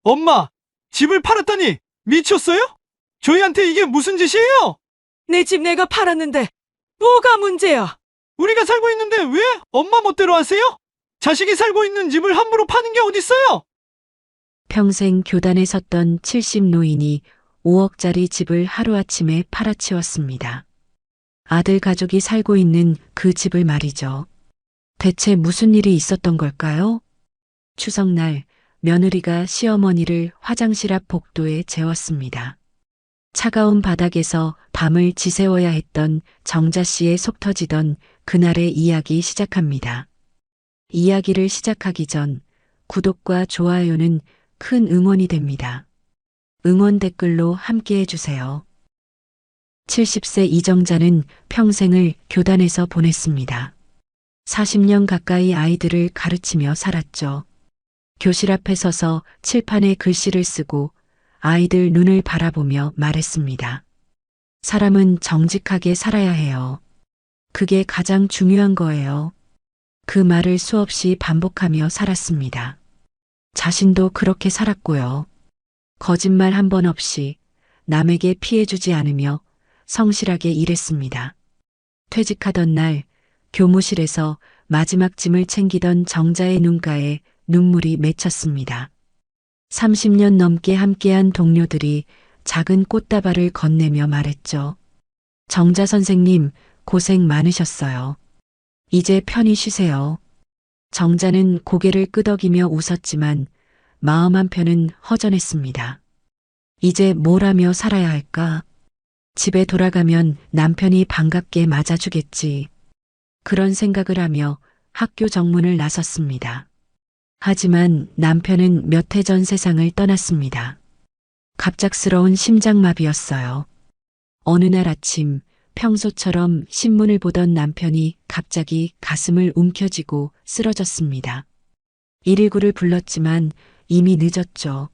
엄마, 집을 팔았다니 미쳤어요? 저희한테 이게 무슨 짓이에요? 내 집 내가 팔았는데 뭐가 문제야? 우리가 살고 있는데 왜 엄마 멋대로 하세요? 자식이 살고 있는 집을 함부로 파는 게 어딨어요? 평생 교단에 섰던 70 노인이 5억짜리 집을 하루아침에 팔아치웠습니다. 아들 가족이 살고 있는 그 집을 말이죠. 대체 무슨 일이 있었던 걸까요? 추석날 며느리가 시어머니를 화장실 앞 복도에 재웠습니다. 차가운 바닥에서 밤을 지새워야 했던 정자 씨의 속 터지던 그날의 이야기 시작합니다. 이야기를 시작하기 전 구독과 좋아요는 큰 응원이 됩니다. 응원 댓글로 함께 해주세요. 70세 이정자는 평생을 교단에서 보냈습니다. 40년 가까이 아이들을 가르치며 살았죠. 교실 앞에 서서 칠판에 글씨를 쓰고 아이들 눈을 바라보며 말했습니다. 사람은 정직하게 살아야 해요. 그게 가장 중요한 거예요. 그 말을 수없이 반복하며 살았습니다. 자신도 그렇게 살았고요. 거짓말 한 번 없이 남에게 피해주지 않으며 성실하게 일했습니다. 퇴직하던 날 교무실에서 마지막 짐을 챙기던 정자의 눈가에 눈물이 맺혔습니다. 30년 넘게 함께한 동료들이 작은 꽃다발을 건네며 말했죠. 정자 선생님, 고생 많으셨어요. 이제 편히 쉬세요. 정자는 고개를 끄덕이며 웃었지만 마음 한편은 허전했습니다. 이제 뭘 하며 살아야 할까? 집에 돌아가면 남편이 반갑게 맞아주겠지. 그런 생각을 하며 학교 정문을 나섰습니다. 하지만 남편은 몇 해 전 세상을 떠났습니다. 갑작스러운 심장마비였어요. 어느 날 아침 평소처럼 신문을 보던 남편이 갑자기 가슴을 움켜쥐고 쓰러졌습니다. 119를 불렀지만 이미 늦었죠.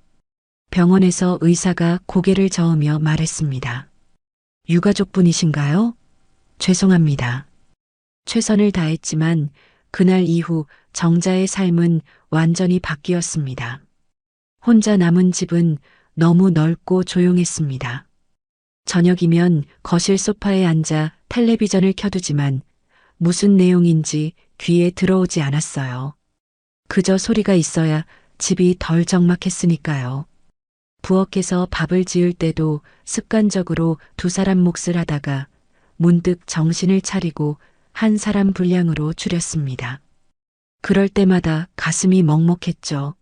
병원에서 의사가 고개를 저으며 말했습니다. 유가족분이신가요? 죄송합니다. 최선을 다했지만 그날 이후 정자의 삶은 완전히 바뀌었습니다. 혼자 남은 집은 너무 넓고 조용했습니다. 저녁이면 거실 소파에 앉아 텔레비전을 켜두지만 무슨 내용인지 귀에 들어오지 않았어요. 그저 소리가 있어야 집이 덜 적막했으니까요. 부엌에서 밥을 지을 때도 습관적으로 두 사람 몫을 하다가 문득 정신을 차리고 한 사람 분량으로 줄였습니다. 그럴 때마다 가슴이 먹먹했죠.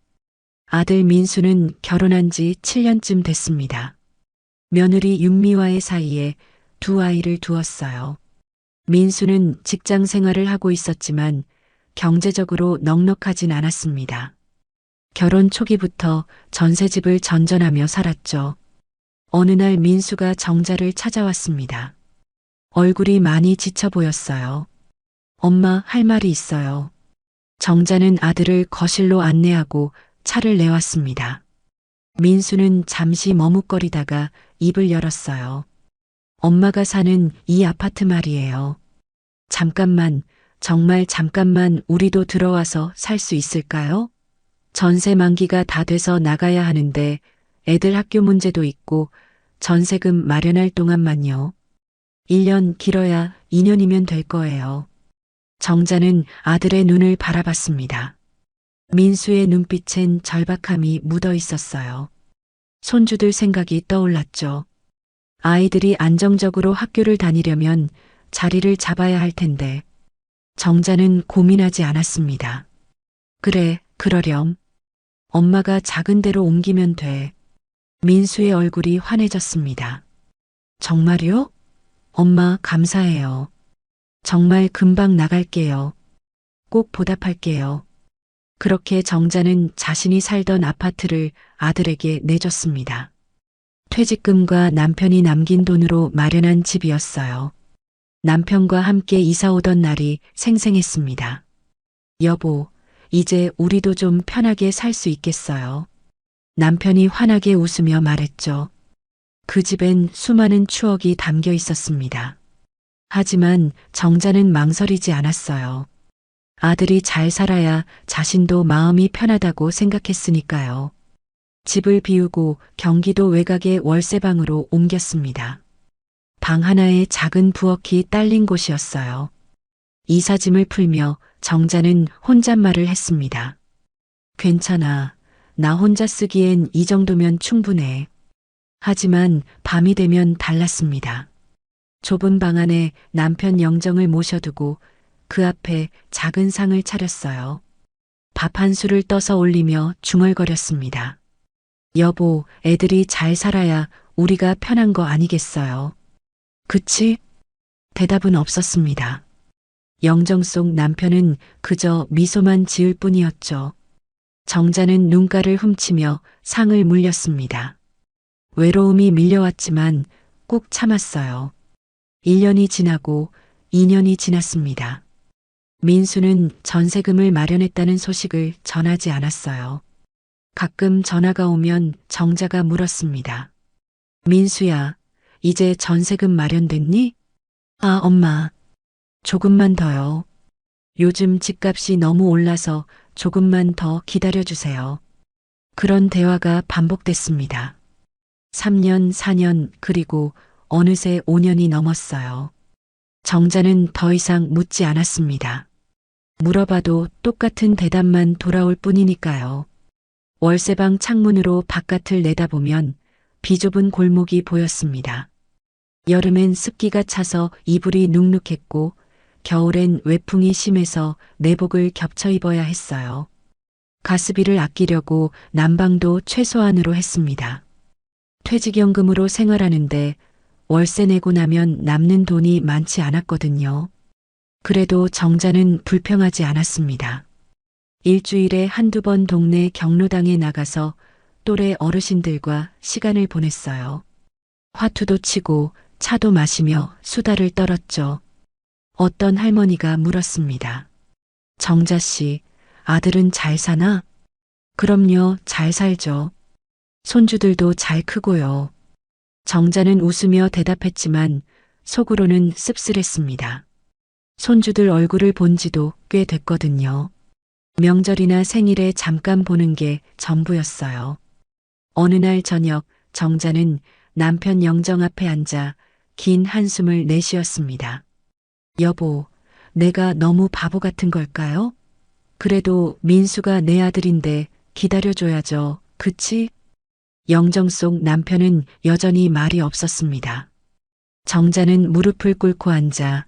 아들 민수는 결혼한 지 7년쯤 됐습니다. 며느리 윤미와의 사이에 두 아이를 두었어요. 민수는 직장 생활을 하고 있었지만 경제적으로 넉넉하진 않았습니다. 결혼 초기부터 전셋집을 전전하며 살았죠. 어느 날 민수가 정자를 찾아왔습니다. 얼굴이 많이 지쳐 보였어요. 엄마, 할 말이 있어요. 정자는 아들을 거실로 안내하고 차를 내왔습니다. 민수는 잠시 머뭇거리다가 입을 열었어요. 엄마가 사는 이 아파트 말이에요. 잠깐만, 정말 잠깐만 우리도 들어와서 살 수 있을까요? 전세 만기가 다 돼서 나가야 하는데 애들 학교 문제도 있고 전세금 마련할 동안만요. 1년 길어야 2년이면 될 거예요. 정자는 아들의 눈을 바라봤습니다. 민수의 눈빛엔 절박함이 묻어 있었어요. 손주들 생각이 떠올랐죠. 아이들이 안정적으로 학교를 다니려면 자리를 잡아야 할 텐데 정자는 고민하지 않았습니다. 그래, 그러렴. 엄마가 작은 데로 옮기면 돼. 민수의 얼굴이 환해졌습니다. 정말요? 엄마, 감사해요. 정말 금방 나갈게요. 꼭 보답할게요. 그렇게 정자는 자신이 살던 아파트를 아들에게 내줬습니다. 퇴직금과 남편이 남긴 돈으로 마련한 집이었어요. 남편과 함께 이사 오던 날이 생생했습니다. 여보, 이제 우리도 좀 편하게 살 수 있겠어요. 남편이 환하게 웃으며 말했죠. 그 집엔 수많은 추억이 담겨 있었습니다. 하지만 정자는 망설이지 않았어요. 아들이 잘 살아야 자신도 마음이 편하다고 생각했으니까요. 집을 비우고 경기도 외곽의 월세방으로 옮겼습니다. 방 하나에 작은 부엌이 딸린 곳이었어요. 이삿짐을 풀며 정자는 혼잣말을 했습니다. 괜찮아. 나 혼자 쓰기엔 이 정도면 충분해. 하지만 밤이 되면 달랐습니다. 좁은 방 안에 남편 영정을 모셔두고 그 앞에 작은 상을 차렸어요. 밥 한 술을 떠서 올리며 중얼거렸습니다. 여보, 애들이 잘 살아야 우리가 편한 거 아니겠어요? 그치? 대답은 없었습니다. 영정 속 남편은 그저 미소만 지을 뿐이었죠. 정자는 눈가를 훔치며 상을 물렸습니다. 외로움이 밀려왔지만 꾹 참았어요. 1년이 지나고 2년이 지났습니다. 민수는 전세금을 마련했다는 소식을 전하지 않았어요. 가끔 전화가 오면 정자가 물었습니다. 민수야, 이제 전세금 마련됐니? 아, 엄마. 조금만 더요. 요즘 집값이 너무 올라서 조금만 더 기다려주세요. 그런 대화가 반복됐습니다. 3년, 4년, 그리고 어느새 5년이 넘었어요. 정자는 더 이상 묻지 않았습니다. 물어봐도 똑같은 대답만 돌아올 뿐이니까요. 월세방 창문으로 바깥을 내다보면 비좁은 골목이 보였습니다. 여름엔 습기가 차서 이불이 눅눅했고 겨울엔 외풍이 심해서 내복을 겹쳐 입어야 했어요. 가스비를 아끼려고 난방도 최소한으로 했습니다. 퇴직연금으로 생활하는데 월세 내고 나면 남는 돈이 많지 않았거든요. 그래도 정자는 불평하지 않았습니다. 일주일에 한두 번 동네 경로당에 나가서 또래 어르신들과 시간을 보냈어요. 화투도 치고 차도 마시며 수다를 떨었죠. 어떤 할머니가 물었습니다. 정자 씨, 아들은 잘 사나? 그럼요, 잘 살죠. 손주들도 잘 크고요. 정자는 웃으며 대답했지만 속으로는 씁쓸했습니다. 손주들 얼굴을 본 지도 꽤 됐거든요. 명절이나 생일에 잠깐 보는 게 전부였어요. 어느 날 저녁 정자는 남편 영정 앞에 앉아 긴 한숨을 내쉬었습니다. 여보, 내가 너무 바보 같은 걸까요? 그래도 민수가 내 아들인데 기다려줘야죠. 그치? 영정 속 남편은 여전히 말이 없었습니다. 정자는 무릎을 꿇고 앉아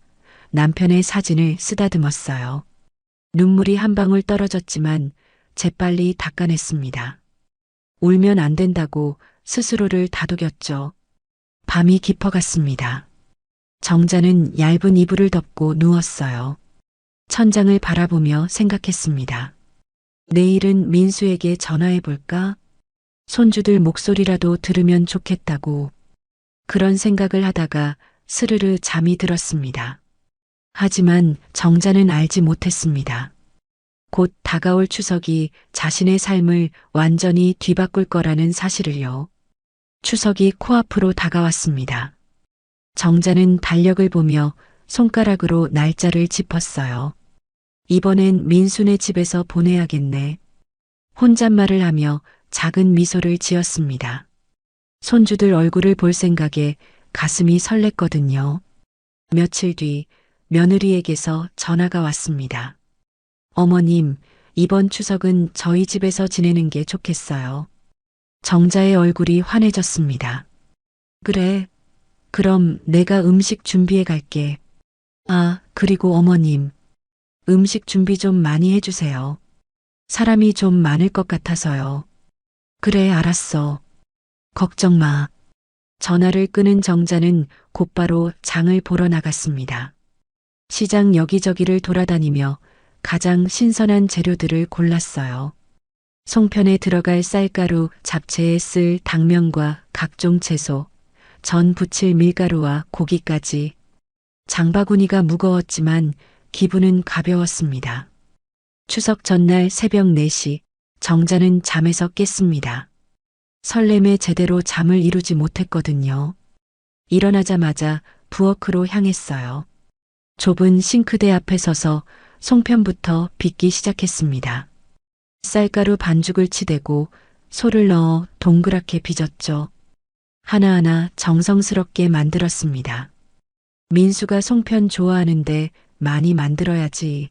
남편의 사진을 쓰다듬었어요. 눈물이 한 방울 떨어졌지만 재빨리 닦아냈습니다. 울면 안 된다고 스스로를 다독였죠. 밤이 깊어갔습니다. 정자는 얇은 이불을 덮고 누웠어요. 천장을 바라보며 생각했습니다. 내일은 민수에게 전화해볼까? 손주들 목소리라도 들으면 좋겠다고. 그런 생각을 하다가 스르르 잠이 들었습니다. 하지만 정자는 알지 못했습니다. 곧 다가올 추석이 자신의 삶을 완전히 뒤바꿀 거라는 사실을요. 추석이 코앞으로 다가왔습니다. 정자는 달력을 보며 손가락으로 날짜를 짚었어요. 이번엔 민수네 집에서 보내야겠네. 혼잣말을 하며 작은 미소를 지었습니다. 손주들 얼굴을 볼 생각에 가슴이 설렜거든요. 며칠 뒤 며느리에게서 전화가 왔습니다. 어머님, 이번 추석은 저희 집에서 지내는 게 좋겠어요. 정자의 얼굴이 환해졌습니다. 그래. 그럼 내가 음식 준비해 갈게. 아, 그리고 어머님. 음식 준비 좀 많이 해주세요. 사람이 좀 많을 것 같아서요. 그래, 알았어. 걱정 마. 전화를 끄는 정자는 곧바로 장을 보러 나갔습니다. 시장 여기저기를 돌아다니며 가장 신선한 재료들을 골랐어요. 송편에 들어갈 쌀가루, 잡채에 쓸 당면과 각종 채소, 전 부칠 밀가루와 고기까지. 장바구니가 무거웠지만 기분은 가벼웠습니다. 추석 전날 새벽 4시 정자는 잠에서 깼습니다. 설렘에 제대로 잠을 이루지 못했거든요. 일어나자마자 부엌으로 향했어요. 좁은 싱크대 앞에 서서 송편부터 빚기 시작했습니다. 쌀가루 반죽을 치대고 소를 넣어 동그랗게 빚었죠. 하나하나 정성스럽게 만들었습니다. 민수가 송편 좋아하는데 많이 만들어야지.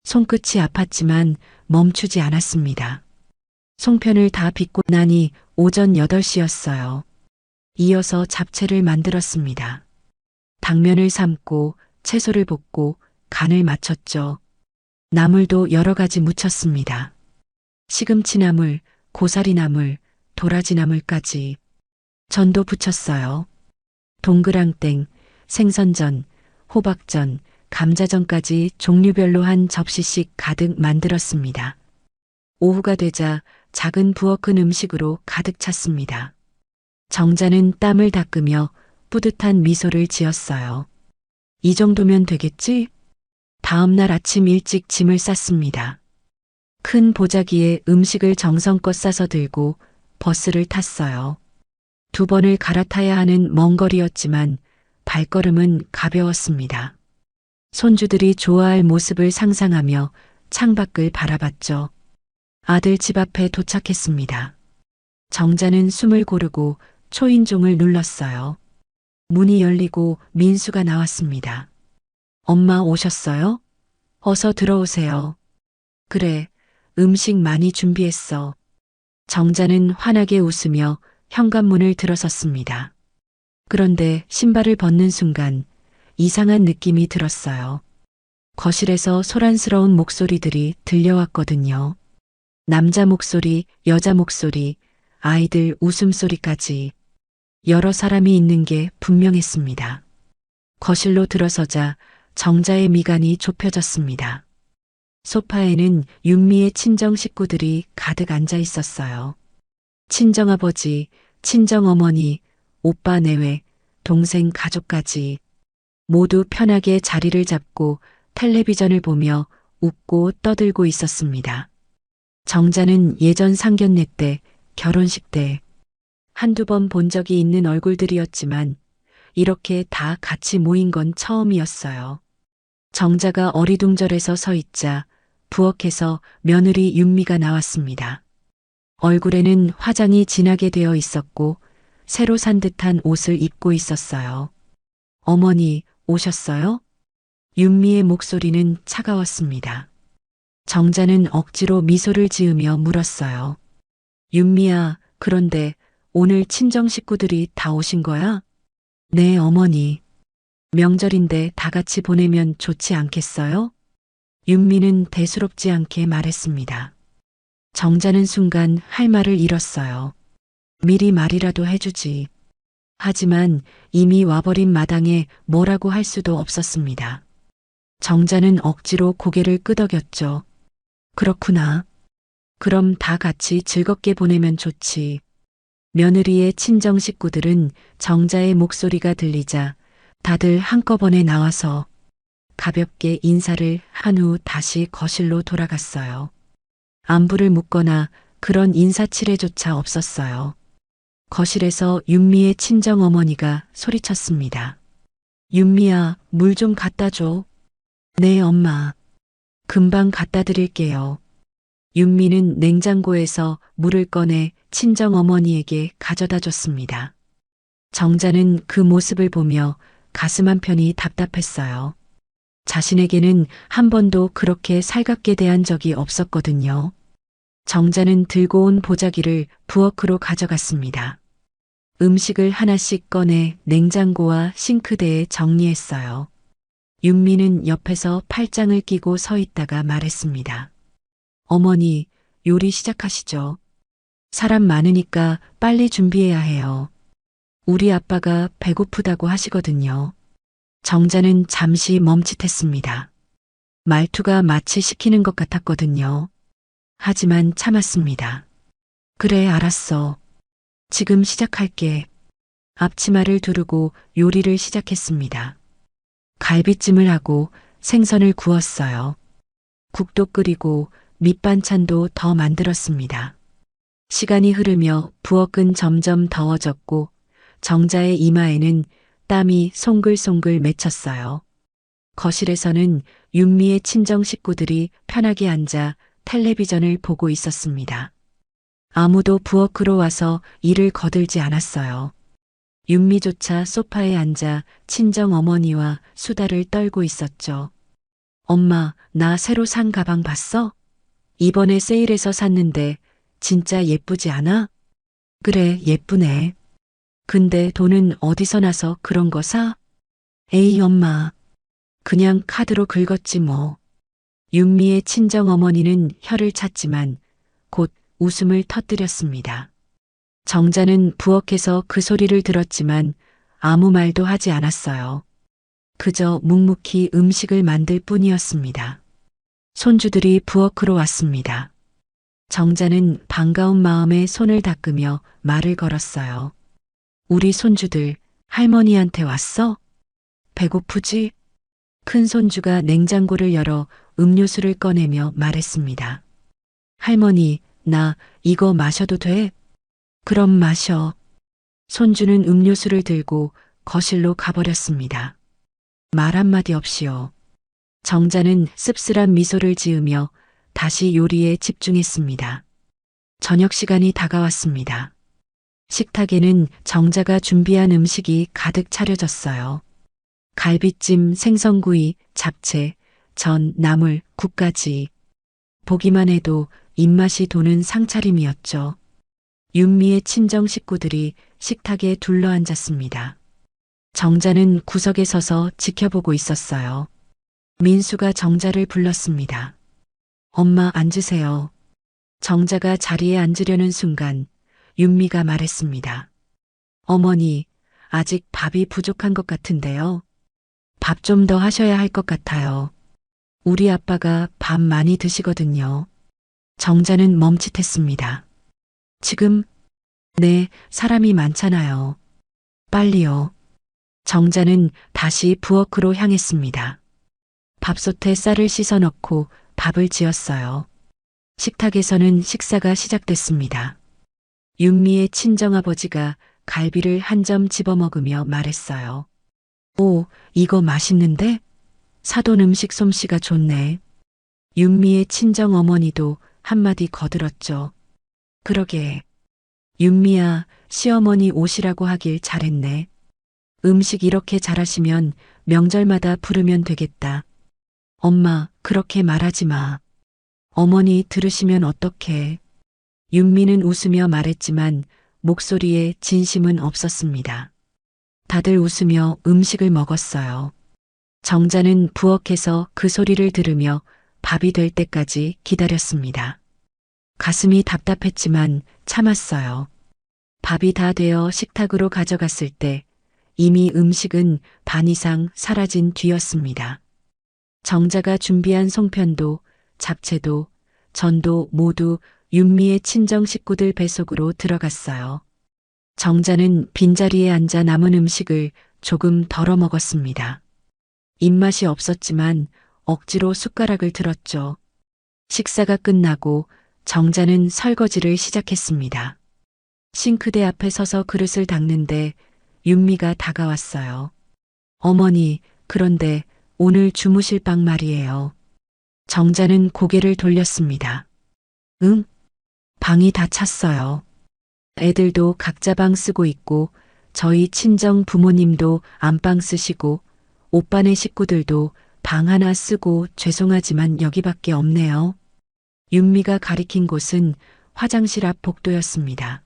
손끝이 아팠지만 멈추지 않았습니다. 송편을 다 빚고 나니 오전 8시였어요. 이어서 잡채를 만들었습니다. 당면을 삶고 채소를 볶고 간을 맞췄죠. 나물도 여러 가지 무쳤습니다. 시금치나물, 고사리나물, 도라지나물까지. 전도 부쳤어요. 동그랑땡, 생선전, 호박전, 감자전까지 종류별로 한 접시씩 가득 만들었습니다. 오후가 되자 작은 부엌 큰 음식으로 가득 찼습니다. 정자는 땀을 닦으며 뿌듯한 미소를 지었어요. 이 정도면 되겠지? 다음 날 아침 일찍 짐을 쌌습니다. 큰 보자기에 음식을 정성껏 싸서 들고 버스를 탔어요. 2번을 갈아타야 하는 먼 거리였지만 발걸음은 가벼웠습니다. 손주들이 좋아할 모습을 상상하며 창밖을 바라봤죠. 아들 집 앞에 도착했습니다. 정자는 숨을 고르고 초인종을 눌렀어요. 문이 열리고 민수가 나왔습니다. 엄마 오셨어요? 어서 들어오세요. 그래, 음식 많이 준비했어. 정자는 환하게 웃으며 현관문을 들어섰습니다. 그런데 신발을 벗는 순간 이상한 느낌이 들었어요. 거실에서 소란스러운 목소리들이 들려왔거든요. 남자 목소리, 여자 목소리, 아이들 웃음소리까지 여러 사람이 있는 게 분명했습니다. 거실로 들어서자 정자의 미간이 좁혀졌습니다. 소파에는 윤미의 친정 식구들이 가득 앉아 있었어요. 친정아버지, 친정어머니, 오빠 내외, 동생 가족까지 모두 편하게 자리를 잡고 텔레비전을 보며 웃고 떠들고 있었습니다. 정자는 예전 상견례 때, 결혼식 때 한두 번 본 적이 있는 얼굴들이었지만 이렇게 다 같이 모인 건 처음이었어요. 정자가 어리둥절해서 서 있자 부엌에서 며느리 윤미가 나왔습니다. 얼굴에는 화장이 진하게 되어 있었고 새로 산 듯한 옷을 입고 있었어요. 어머니, 오셨어요? 윤미의 목소리는 차가웠습니다. 정자는 억지로 미소를 지으며 물었어요. 윤미야, 그런데 오늘 친정 식구들이 다 오신 거야? 네, 어머니. 명절인데 다 같이 보내면 좋지 않겠어요? 윤미는 대수롭지 않게 말했습니다. 정자는 순간 할 말을 잃었어요. 미리 말이라도 해주지. 하지만 이미 와버린 마당에 뭐라고 할 수도 없었습니다. 정자는 억지로 고개를 끄덕였죠. 그렇구나. 그럼 다 같이 즐겁게 보내면 좋지. 며느리의 친정 식구들은 정자의 목소리가 들리자 다들 한꺼번에 나와서 가볍게 인사를 한 후 다시 거실로 돌아갔어요. 안부를 묻거나 그런 인사치레조차 없었어요. 거실에서 윤미의 친정 어머니가 소리쳤습니다. 윤미야, 물 좀 갖다 줘. 네, 엄마. 금방 갖다 드릴게요. 윤미는 냉장고에서 물을 꺼내 친정 어머니에게 가져다 줬습니다. 정자는 그 모습을 보며 가슴 한편이 답답했어요. 자신에게는 한 번도 그렇게 살갑게 대한 적이 없었거든요. 정자는 들고 온 보자기를 부엌으로 가져갔습니다. 음식을 하나씩 꺼내 냉장고와 싱크대에 정리했어요. 윤미는 옆에서 팔짱을 끼고 서 있다가 말했습니다. 어머니, 요리 시작하시죠. 사람 많으니까 빨리 준비해야 해요. 우리 아빠가 배고프다고 하시거든요. 정자는 잠시 멈칫했습니다. 말투가 마치 시키는 것 같았거든요. 하지만 참았습니다. 그래, 알았어. 지금 시작할게. 앞치마를 두르고 요리를 시작했습니다. 갈비찜을 하고 생선을 구웠어요. 국도 끓이고 밑반찬도 더 만들었습니다. 시간이 흐르며 부엌은 점점 더워졌고 정자의 이마에는 땀이 송글송글 맺혔어요. 거실에서는 윤미의 친정 식구들이 편하게 앉아 텔레비전을 보고 있었습니다. 아무도 부엌으로 와서 일을 거들지 않았어요. 윤미조차 소파에 앉아 친정 어머니와 수다를 떨고 있었죠. 엄마, 나 새로 산 가방 봤어? 이번에 세일해서 샀는데 진짜 예쁘지 않아? 그래, 예쁘네. 근데 돈은 어디서 나서 그런 거 사? 에이, 엄마. 그냥 카드로 긁었지 뭐. 윤미의 친정 어머니는 혀를 찼지만 곧 웃음을 터뜨렸습니다. 정자는 부엌에서 그 소리를 들었지만 아무 말도 하지 않았어요. 그저 묵묵히 음식을 만들 뿐이었습니다. 손주들이 부엌으로 왔습니다. 정자는 반가운 마음에 손을 닦으며 말을 걸었어요. 우리 손주들 할머니한테 왔어? 배고프지? 큰 손주가 냉장고를 열어 음료수를 꺼내며 말했습니다. 할머니, 나 이거 마셔도 돼? 그럼 마셔. 손주는 음료수를 들고 거실로 가버렸습니다. 말 한마디 없이요. 정자는 씁쓸한 미소를 지으며 다시 요리에 집중했습니다. 저녁 시간이 다가왔습니다. 식탁에는 정자가 준비한 음식이 가득 차려졌어요. 갈비찜, 생선구이, 잡채, 전, 나물, 국까지. 보기만 해도 입맛이 도는 상차림이었죠. 윤미의 친정 식구들이 식탁에 둘러앉았습니다. 정자는 구석에 서서 지켜보고 있었어요. 민수가 정자를 불렀습니다. 엄마 앉으세요. 정자가 자리에 앉으려는 순간 윤미가 말했습니다. 어머니, 아직 밥이 부족한 것 같은데요. 밥 좀 더 하셔야 할 것 같아요. 우리 아빠가 밥 많이 드시거든요. 정자는 멈칫했습니다. 지금? 네, 사람이 많잖아요. 빨리요. 정자는 다시 부엌으로 향했습니다. 밥솥에 쌀을 씻어 넣고 밥을 지었어요. 식탁에서는 식사가 시작됐습니다. 윤미의 친정아버지가 갈비를 한 점 집어먹으며 말했어요. 오, 이거 맛있는데? 사돈 음식 솜씨가 좋네. 윤미의 친정어머니도 한마디 거들었죠. 그러게. 윤미야, 시어머니 오시라고 하길 잘했네. 음식 이렇게 잘하시면 명절마다 부르면 되겠다. 엄마, 그렇게 말하지 마. 어머니 들으시면 어떡해. 윤미는 웃으며 말했지만 목소리에 진심은 없었습니다. 다들 웃으며 음식을 먹었어요. 정자는 부엌에서 그 소리를 들으며 밥이 될 때까지 기다렸습니다. 가슴이 답답했지만 참았어요. 밥이 다 되어 식탁으로 가져갔을 때 이미 음식은 반 이상 사라진 뒤였습니다. 정자가 준비한 송편도 잡채도 전도 모두 윤미의 친정 식구들 뱃속으로 들어갔어요. 정자는 빈자리에 앉아 남은 음식을 조금 덜어 먹었습니다. 입맛이 없었지만 억지로 숟가락을 들었죠. 식사가 끝나고 정자는 설거지를 시작했습니다. 싱크대 앞에 서서 그릇을 닦는데 윤미가 다가왔어요. 어머니, 그런데 오늘 주무실 방 말이에요. 정자는 고개를 돌렸습니다. 응? 방이 다 찼어요. 애들도 각자 방 쓰고 있고 저희 친정 부모님도 안방 쓰시고 오빠네 식구들도 방 하나 쓰고 죄송하지만 여기밖에 없네요. 윤미가 가리킨 곳은 화장실 앞 복도였습니다.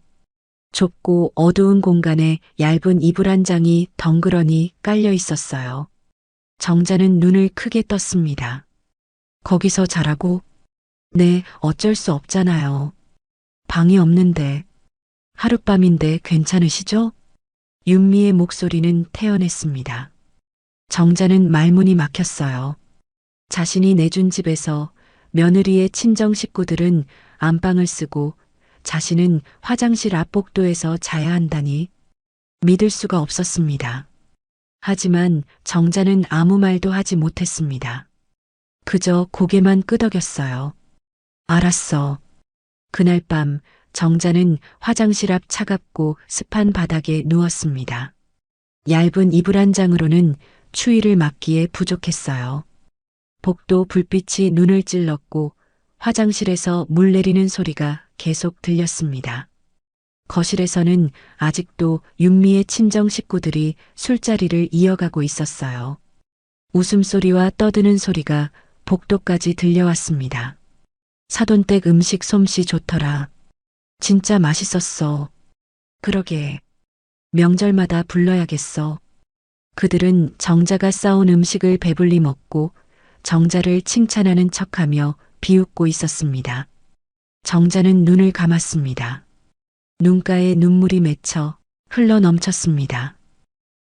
좁고 어두운 공간에 얇은 이불 한 장이 덩그러니 깔려 있었어요. 정자는 눈을 크게 떴습니다. 거기서 자라고? 네, 어쩔 수 없잖아요. 방이 없는데. 하룻밤인데 괜찮으시죠? 윤미의 목소리는 태연했습니다. 정자는 말문이 막혔어요. 자신이 내준 집에서 며느리의 친정 식구들은 안방을 쓰고 자신은 화장실 앞 복도에서 자야 한다니 믿을 수가 없었습니다. 하지만 정자는 아무 말도 하지 못했습니다. 그저 고개만 끄덕였어요. 알았어. 그날 밤 정자는 화장실 앞 차갑고 습한 바닥에 누웠습니다. 얇은 이불 한 장으로는 추위를 막기에 부족했어요. 복도 불빛이 눈을 찔렀고 화장실에서 물 내리는 소리가 계속 들렸습니다. 거실에서는 아직도 윤미의 친정 식구들이 술자리를 이어가고 있었어요. 웃음소리와 떠드는 소리가 복도까지 들려왔습니다. 사돈댁 음식 솜씨 좋더라. 진짜 맛있었어. 그러게. 명절마다 불러야겠어. 그들은 정자가 싸온 음식을 배불리 먹고 정자를 칭찬하는 척하며 비웃고 있었습니다. 정자는 눈을 감았습니다. 눈가에 눈물이 맺혀 흘러 넘쳤습니다.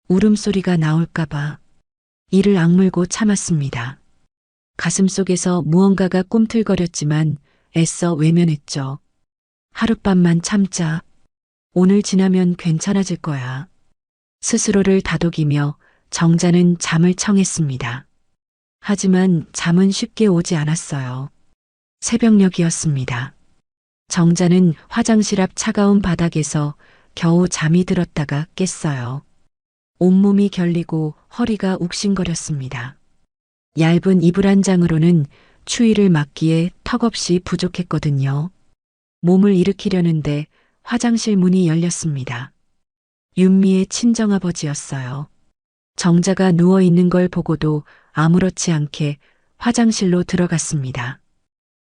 울음소리가 나올까봐 이를 악물고 참았습니다. 가슴속에서 무언가가 꿈틀거렸지만 애써 외면했죠. 하룻밤만 참자. 오늘 지나면 괜찮아질 거야. 스스로를 다독이며 정자는 잠을 청했습니다. 하지만 잠은 쉽게 오지 않았어요. 새벽녘이었습니다. 정자는 화장실 앞 차가운 바닥에서 겨우 잠이 들었다가 깼어요. 온몸이 결리고 허리가 욱신거렸습니다. 얇은 이불 한 장으로는 추위를 막기에 턱없이 부족했거든요. 몸을 일으키려는데 화장실 문이 열렸습니다. 윤미의 친정아버지였어요. 정자가 누워있는 걸 보고도 아무렇지 않게 화장실로 들어갔습니다.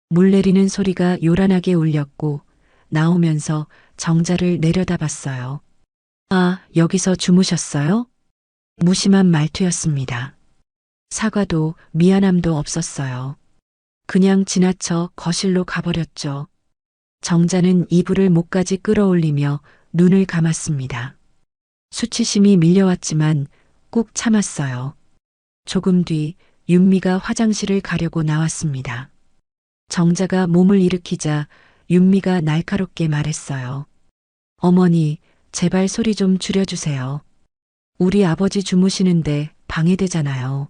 물 내리는 소리가 요란하게 울렸고 나오면서 정자를 내려다봤어요. 아, 여기서 주무셨어요? 무심한 말투였습니다. 사과도 미안함도 없었어요. 그냥 지나쳐 거실로 가버렸죠. 정자는 이불을 목까지 끌어올리며 눈을 감았습니다. 수치심이 밀려왔지만 꾹 참았어요. 조금 뒤 윤미가 화장실을 가려고 나왔습니다. 정자가 몸을 일으키자 윤미가 날카롭게 말했어요. 어머니, 제발 소리 좀 줄여주세요. 우리 아버지 주무시는데 방해되잖아요.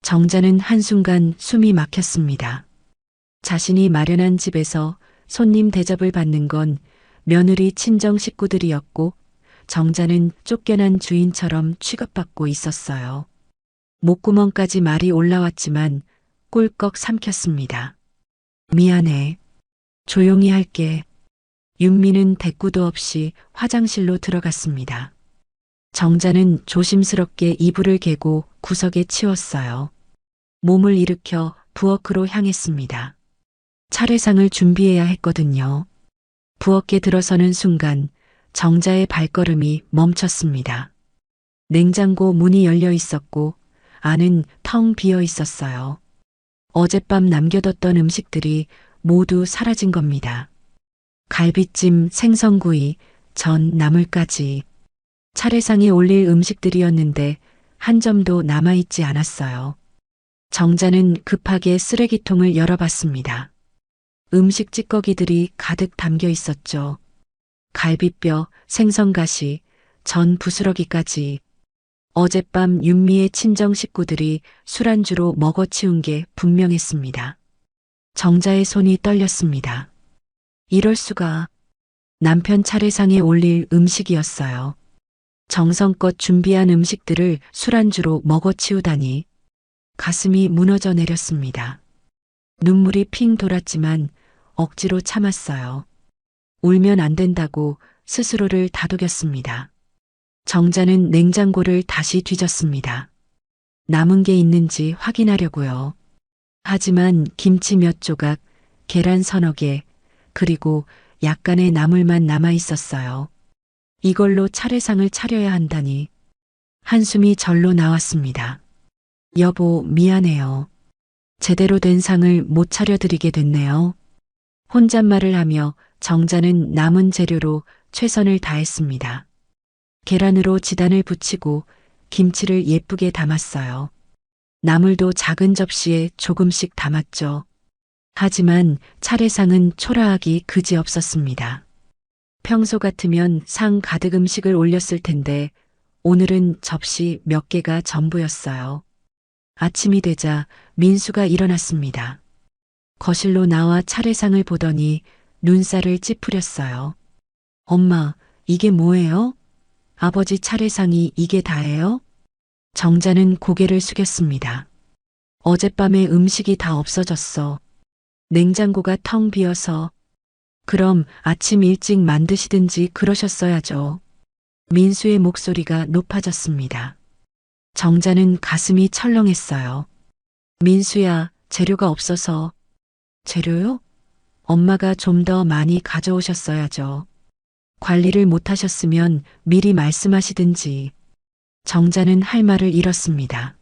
정자는 한순간 숨이 막혔습니다. 자신이 마련한 집에서 손님 대접을 받는 건 며느리 친정 식구들이었고 정자는 쫓겨난 주인처럼 취급받고 있었어요. 목구멍까지 말이 올라왔지만 꿀꺽 삼켰습니다. 미안해. 조용히 할게. 윤미는 대꾸도 없이 화장실로 들어갔습니다. 정자는 조심스럽게 이불을 개고 구석에 치웠어요. 몸을 일으켜 부엌으로 향했습니다. 차례상을 준비해야 했거든요. 부엌에 들어서는 순간 정자의 발걸음이 멈췄습니다. 냉장고 문이 열려 있었고 안은 텅 비어 있었어요. 어젯밤 남겨뒀던 음식들이 모두 사라진 겁니다. 갈비찜, 생선구이, 전, 나물까지. 차례상에 올릴 음식들이었는데 한 점도 남아있지 않았어요. 정자는 급하게 쓰레기통을 열어봤습니다. 음식 찌꺼기들이 가득 담겨 있었죠. 갈비뼈, 생선가시, 전 부스러기까지. 어젯밤 윤미의 친정 식구들이 술안주로 먹어치운 게 분명했습니다. 정자의 손이 떨렸습니다. 이럴 수가. 남편 차례상에 올릴 음식이었어요. 정성껏 준비한 음식들을 술안주로 먹어치우다니. 가슴이 무너져 내렸습니다. 눈물이 핑 돌았지만 억지로 참았어요. 울면 안 된다고 스스로를 다독였습니다. 정자는 냉장고를 다시 뒤졌습니다. 남은 게 있는지 확인하려고요. 하지만 김치 몇 조각, 계란 서너 개, 그리고 약간의 나물만 남아 있었어요. 이걸로 차례상을 차려야 한다니. 한숨이 절로 나왔습니다. 여보, 미안해요. 제대로 된 상을 못 차려드리게 됐네요. 혼잣말을 하며 정자는 남은 재료로 최선을 다했습니다. 계란으로 지단을 붙이고 김치를 예쁘게 담았어요. 나물도 작은 접시에 조금씩 담았죠. 하지만 차례상은 초라하기 그지없었습니다. 평소 같으면 상 가득 음식을 올렸을 텐데 오늘은 접시 몇 개가 전부였어요. 아침이 되자 민수가 일어났습니다. 거실로 나와 차례상을 보더니 눈살을 찌푸렸어요. 엄마, 이게 뭐예요? 아버지 차례상이 이게 다예요? 정자는 고개를 숙였습니다. 어젯밤에 음식이 다 없어졌어. 냉장고가 텅 비어서 그럼 아침 일찍 만드시든지 그러셨어야죠. 민수의 목소리가 높아졌습니다. 정자는 가슴이 철렁했어요. 민수야, 재료가 없어서. 재료요? 엄마가 좀 더 많이 가져오셨어야죠. 관리를 못하셨으면 미리 말씀하시든지. 정자는 할 말을 잃었습니다.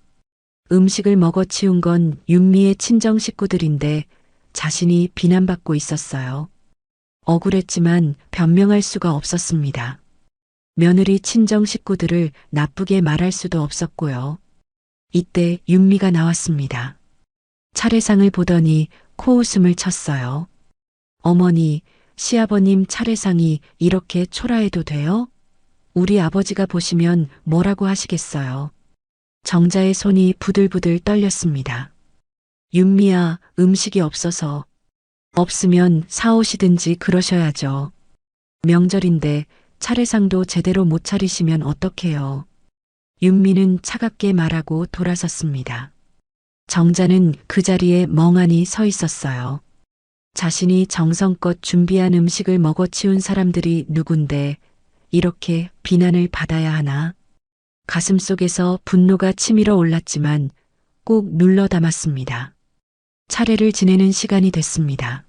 음식을 먹어치운 건 윤미의 친정 식구들인데 자신이 비난받고 있었어요. 억울했지만 변명할 수가 없었습니다. 며느리 친정 식구들을 나쁘게 말할 수도 없었고요. 이때 윤미가 나왔습니다. 차례상을 보더니 코웃음을 쳤어요. 어머니, 시아버님 차례상이 이렇게 초라해도 돼요? 우리 아버지가 보시면 뭐라고 하시겠어요? 정자의 손이 부들부들 떨렸습니다. 윤미야, 음식이 없어서. 없으면 사오시든지 그러셔야죠. 명절인데 차례상도 제대로 못 차리시면 어떡해요. 윤미는 차갑게 말하고 돌아섰습니다. 정자는 그 자리에 멍하니 서 있었어요. 자신이 정성껏 준비한 음식을 먹어치운 사람들이 누군데 이렇게 비난을 받아야 하나? 가슴속에서 분노가 치밀어 올랐지만 꼭 눌러 담았습니다. 차례를 지내는 시간이 됐습니다.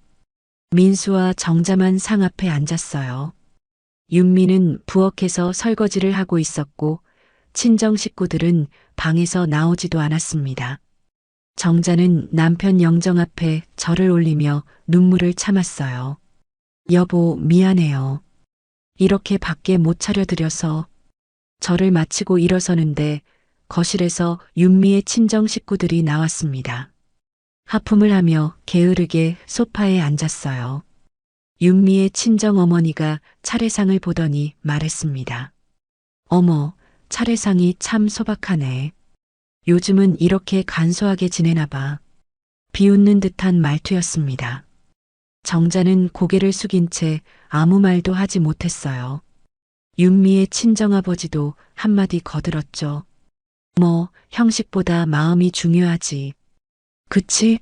민수와 정자만 상 앞에 앉았어요. 윤미는 부엌에서 설거지를 하고 있었고 친정 식구들은 방에서 나오지도 않았습니다. 정자는 남편 영정 앞에 절을 올리며 눈물을 참았어요. 여보, 미안해요. 이렇게 밖에 못 차려드려서. 절을 마치고 일어서는데 거실에서 윤미의 친정 식구들이 나왔습니다. 하품을 하며 게으르게 소파에 앉았어요. 윤미의 친정 어머니가 차례상을 보더니 말했습니다. 어머, 차례상이 참 소박하네. 요즘은 이렇게 간소하게 지내나 봐. 비웃는 듯한 말투였습니다. 정자는 고개를 숙인 채 아무 말도 하지 못했어요. 윤미의 친정아버지도 한마디 거들었죠. 뭐, 형식보다 마음이 중요하지. 그치?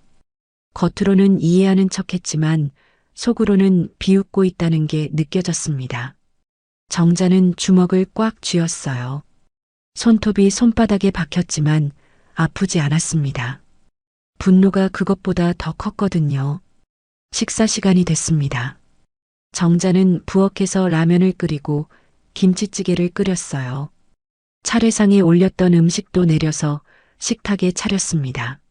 겉으로는 이해하는 척했지만 속으로는 비웃고 있다는 게 느껴졌습니다. 정자는 주먹을 꽉 쥐었어요. 손톱이 손바닥에 박혔지만 아프지 않았습니다. 분노가 그것보다 더 컸거든요. 식사 시간이 됐습니다. 정자는 부엌에서 라면을 끓이고 김치찌개를 끓였어요. 차례상에 올렸던 음식도 내려서 식탁에 차렸습니다.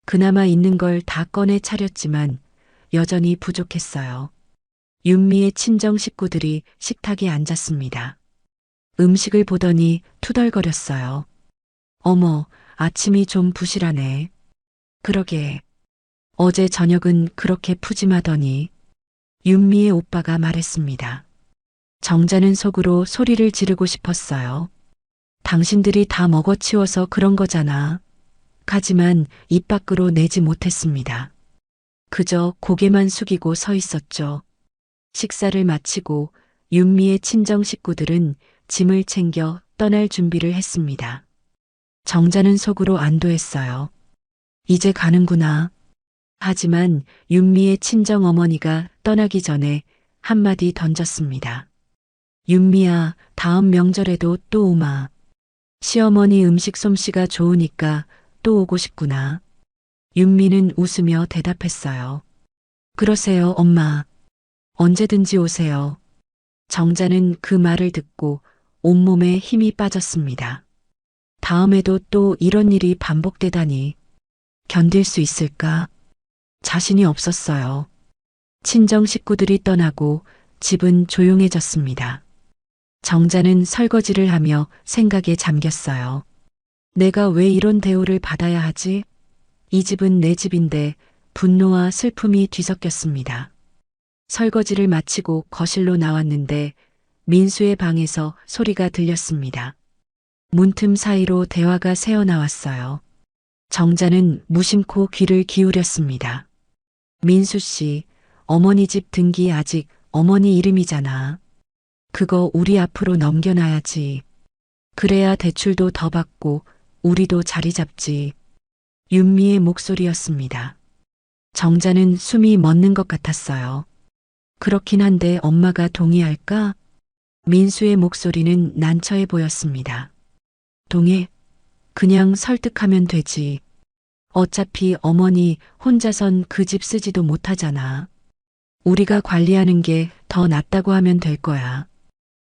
그나마 있는 걸 다 꺼내 차렸지만 여전히 부족했어요. 윤미의 친정 식구들이 식탁에 앉았습니다. 음식을 보더니 투덜거렸어요. 어머, 아침이 좀 부실하네. 그러게. 어제 저녁은 그렇게 푸짐하더니. 윤미의 오빠가 말했습니다. 정자는 속으로 소리를 지르고 싶었어요. 당신들이 다 먹어치워서 그런 거잖아. 하지만 입 밖으로 내지 못했습니다. 그저 고개만 숙이고 서 있었죠. 식사를 마치고 윤미의 친정 식구들은 짐을 챙겨 떠날 준비를 했습니다. 정자는 속으로 안도했어요. 이제 가는구나. 하지만 윤미의 친정 어머니가 떠나기 전에 한마디 던졌습니다. 윤미야, 다음 명절에도 또 오마. 시어머니 음식 솜씨가 좋으니까 또 오고 싶구나. 윤미는 웃으며 대답했어요. 그러세요, 엄마. 언제든지 오세요. 정자는 그 말을 듣고 온몸에 힘이 빠졌습니다. 다음에도 또 이런 일이 반복되다니 견딜 수 있을까? 자신이 없었어요. 친정 식구들이 떠나고 집은 조용해졌습니다. 정자는 설거지를 하며 생각에 잠겼어요. 내가 왜 이런 대우를 받아야 하지? 이 집은 내 집인데 분노와 슬픔이 뒤섞였습니다. 설거지를 마치고 거실로 나왔는데 민수의 방에서 소리가 들렸습니다. 문틈 사이로 대화가 새어나왔어요. 정자는 무심코 귀를 기울였습니다. 민수 씨, 어머니 집 등기 아직 어머니 이름이잖아. 그거 우리 앞으로 넘겨놔야지. 그래야 대출도 더 받고 우리도 자리 잡지. 윤미의 목소리였습니다. 정자는 숨이 멎는 것 같았어요. 그렇긴 한데 엄마가 동의할까? 민수의 목소리는 난처해 보였습니다. 동해, 그냥 설득하면 되지. 어차피 어머니 혼자선 그 집 쓰지도 못하잖아. 우리가 관리하는 게 더 낫다고 하면 될 거야.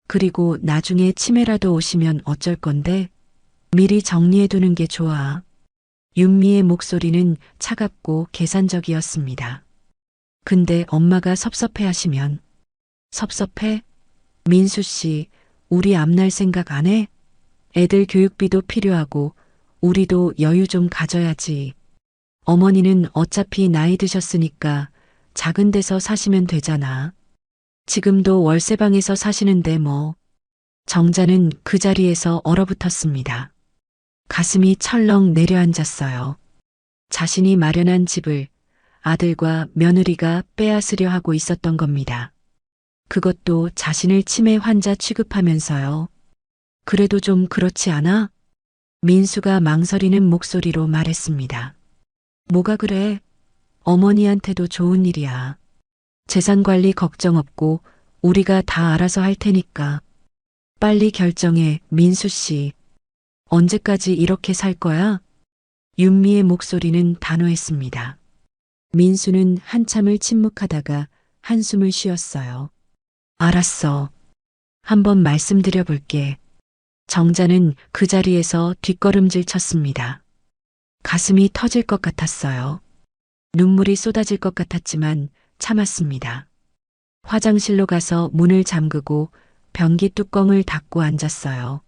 그리고 나중에 치매라도 오시면 어쩔 건데 미리 정리해 두는 게 좋아. 윤미의 목소리는 차갑고 계산적이었습니다. 근데 엄마가 섭섭해 하시면. 섭섭해? 민수 씨, 우리 앞날 생각 안 해? 애들 교육비도 필요하고 우리도 여유 좀 가져야지. 어머니는 어차피 나이 드셨으니까 작은 데서 사시면 되잖아. 지금도 월세방에서 사시는데 뭐. 정자는 그 자리에서 얼어붙었습니다. 가슴이 철렁 내려앉았어요. 자신이 마련한 집을 아들과 며느리가 빼앗으려 하고 있었던 겁니다. 그것도 자신을 치매 환자 취급하면서요. 그래도 좀 그렇지 않아? 민수가 망설이는 목소리로 말했습니다. 뭐가 그래? 어머니한테도 좋은 일이야. 재산 관리 걱정 없고 우리가 다 알아서 할 테니까. 빨리 결정해, 민수 씨. 언제까지 이렇게 살 거야? 윤미의 목소리는 단호했습니다. 민수는 한참을 침묵하다가 한숨을 쉬었어요. 알았어. 한번 말씀드려 볼게. 정자는 그 자리에서 뒷걸음질 쳤습니다. 가슴이 터질 것 같았어요. 눈물이 쏟아질 것 같았지만 참았습니다. 화장실로 가서 문을 잠그고 변기 뚜껑을 닫고 앉았어요.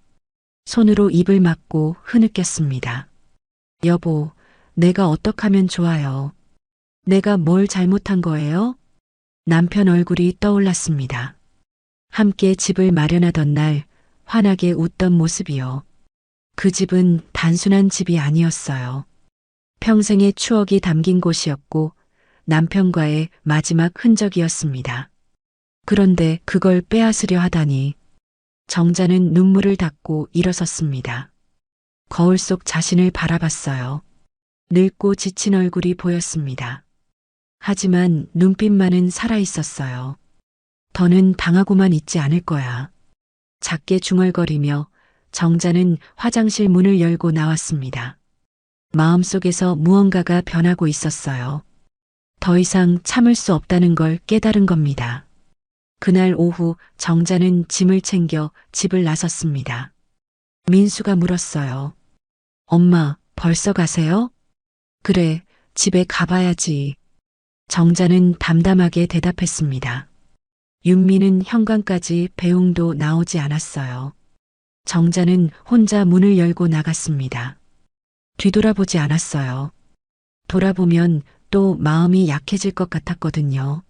손으로 입을 막고 흐느꼈습니다. 여보, 내가 어떡하면 좋아요? 내가 뭘 잘못한 거예요? 남편 얼굴이 떠올랐습니다. 함께 집을 마련하던 날 환하게 웃던 모습이요. 그 집은 단순한 집이 아니었어요. 평생의 추억이 담긴 곳이었고 남편과의 마지막 흔적이었습니다. 그런데 그걸 빼앗으려 하다니. 정자는 눈물을 닦고 일어섰습니다. 거울 속 자신을 바라봤어요. 늙고 지친 얼굴이 보였습니다. 하지만 눈빛만은 살아있었어요. 더는 당하고만 있지 않을 거야. 작게 중얼거리며 정자는 화장실 문을 열고 나왔습니다. 마음속에서 무언가가 변하고 있었어요. 더 이상 참을 수 없다는 걸 깨달은 겁니다. 그날 오후 정자는 짐을 챙겨 집을 나섰습니다. 민수가 물었어요. 엄마, 벌써 가세요? 그래, 집에 가봐야지. 정자는 담담하게 대답했습니다. 윤미는 현관까지 배웅도 나오지 않았어요. 정자는 혼자 문을 열고 나갔습니다. 뒤돌아보지 않았어요. 돌아보면 또 마음이 약해질 것 같았거든요.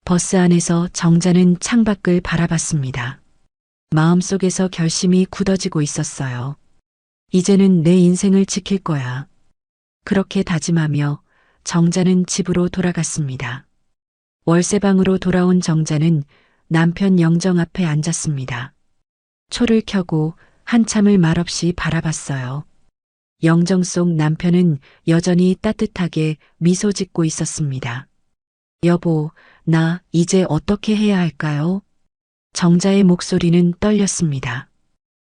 버스 안에서 정자는 창밖을 바라봤습니다. 마음속에서 결심이 굳어지고 있었어요. 이제는 내 인생을 지킬 거야. 그렇게 다짐하며 정자는 집으로 돌아갔습니다. 월세방으로 돌아온 정자는 남편 영정 앞에 앉았습니다. 초를 켜고 한참을 말없이 바라봤어요. 영정 속 남편은 여전히 따뜻하게 미소 짓고 있었습니다. 여보, 나 이제 어떻게 해야 할까요? 정자의 목소리는 떨렸습니다.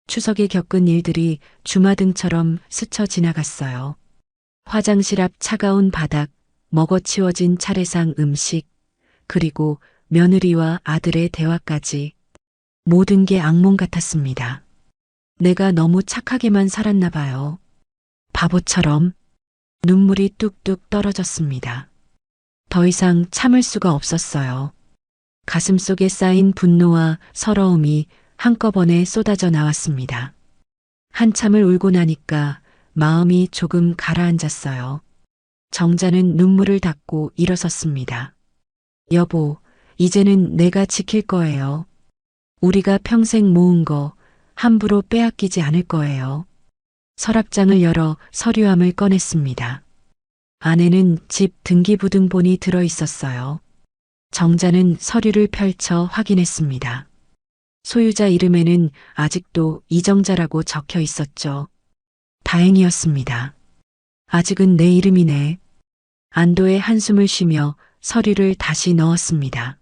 추석에 겪은 일들이 주마등처럼 스쳐 지나갔어요. 화장실 앞 차가운 바닥, 먹어치워진 차례상 음식, 그리고 며느리와 아들의 대화까지 모든 게 악몽 같았습니다. 내가 너무 착하게만 살았나 봐요. 바보처럼. 눈물이 뚝뚝 떨어졌습니다. 더 이상 참을 수가 없었어요. 가슴속에 쌓인 분노와 서러움이 한꺼번에 쏟아져 나왔습니다. 한참을 울고 나니까 마음이 조금 가라앉았어요. 정자는 눈물을 닦고 일어섰습니다. 여보, 이제는 내가 지킬 거예요. 우리가 평생 모은 거 함부로 빼앗기지 않을 거예요. 서랍장을 열어 서류함을 꺼냈습니다. 안에는 집 등기부등본이 들어 있었어요. 정자는 서류를 펼쳐 확인했습니다. 소유자 이름에는 아직도 이정자라고 적혀 있었죠. 다행이었습니다. 아직은 내 이름이네. 안도의 한숨을 쉬며 서류를 다시 넣었습니다.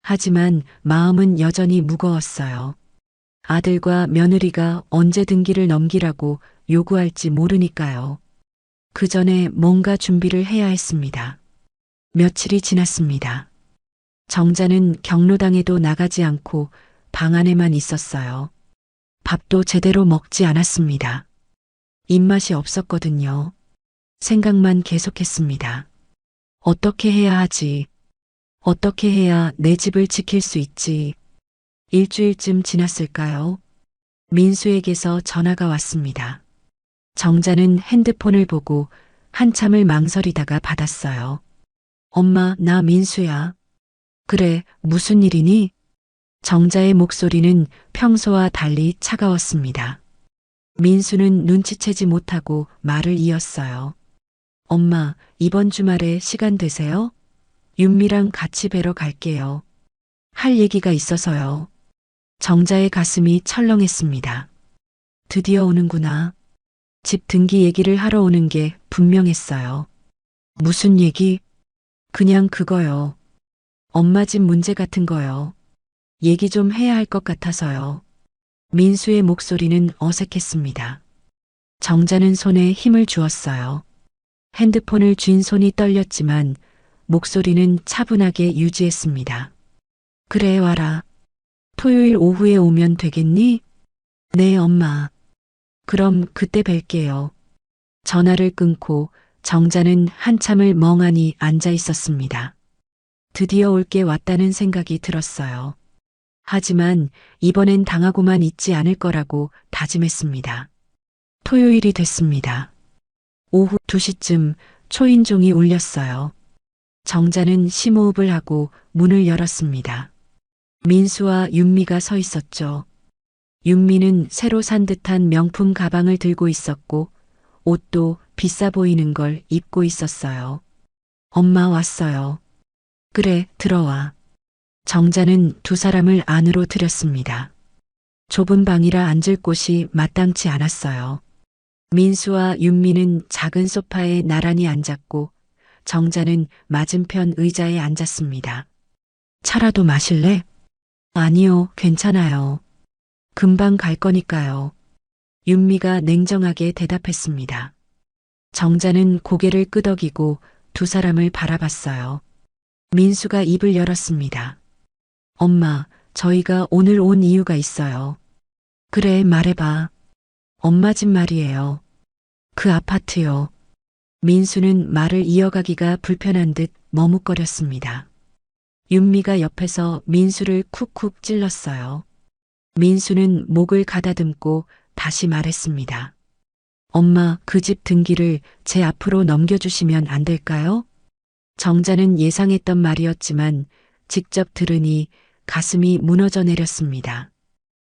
하지만 마음은 여전히 무거웠어요. 아들과 며느리가 언제 등기를 넘기라고 요구할지 모르니까요. 그 전에 뭔가 준비를 해야 했습니다. 며칠이 지났습니다. 정자는 경로당에도 나가지 않고 방 안에만 있었어요. 밥도 제대로 먹지 않았습니다. 입맛이 없었거든요. 생각만 계속했습니다. 어떻게 해야 하지? 어떻게 해야 내 집을 지킬 수 있지? 일주일쯤 지났을까요? 민수에게서 전화가 왔습니다. 정자는 핸드폰을 보고 한참을 망설이다가 받았어요. 엄마, 나 민수야. 그래, 무슨 일이니? 정자의 목소리는 평소와 달리 차가웠습니다. 민수는 눈치채지 못하고 말을 이었어요. 엄마, 이번 주말에 시간 되세요? 윤미랑 같이 뵈러 갈게요. 할 얘기가 있어서요. 정자의 가슴이 철렁했습니다. 드디어 오는구나. 집 등기 얘기를 하러 오는 게 분명했어요. 무슨 얘기? 그냥 그거요. 엄마 집 문제 같은 거요. 얘기 좀 해야 할 것 같아서요. 민수의 목소리는 어색했습니다. 정자는 손에 힘을 주었어요. 핸드폰을 쥔 손이 떨렸지만 목소리는 차분하게 유지했습니다. 그래, 와라. 토요일 오후에 오면 되겠니? 네, 엄마. 그럼 그때 뵐게요. 전화를 끊고 정자는 한참을 멍하니 앉아 있었습니다. 드디어 올 게 왔다는 생각이 들었어요. 하지만 이번엔 당하고만 있지 않을 거라고 다짐했습니다. 토요일이 됐습니다. 오후 2시쯤 초인종이 울렸어요. 정자는 심호흡을 하고 문을 열었습니다. 민수와 윤미가 서 있었죠. 윤미는 새로 산 듯한 명품 가방을 들고 있었고 옷도 비싸 보이는 걸 입고 있었어요. 엄마 왔어요. 그래, 들어와. 정자는 두 사람을 안으로 들였습니다. 좁은 방이라 앉을 곳이 마땅치 않았어요. 민수와 윤미는 작은 소파에 나란히 앉았고 정자는 맞은편 의자에 앉았습니다. 차라도 마실래? 아니요, 괜찮아요. 금방 갈 거니까요. 윤미가 냉정하게 대답했습니다. 정자는 고개를 끄덕이고 두 사람을 바라봤어요. 민수가 입을 열었습니다. 엄마, 저희가 오늘 온 이유가 있어요. 그래, 말해봐. 엄마 집 말이에요. 그 아파트요. 민수는 말을 이어가기가 불편한 듯 머뭇거렸습니다. 윤미가 옆에서 민수를 쿡쿡 찔렀어요. 민수는 목을 가다듬고 다시 말했습니다. 엄마, 그 집 등기를 제 앞으로 넘겨주시면 안 될까요? 정자는 예상했던 말이었지만 직접 들으니 가슴이 무너져 내렸습니다.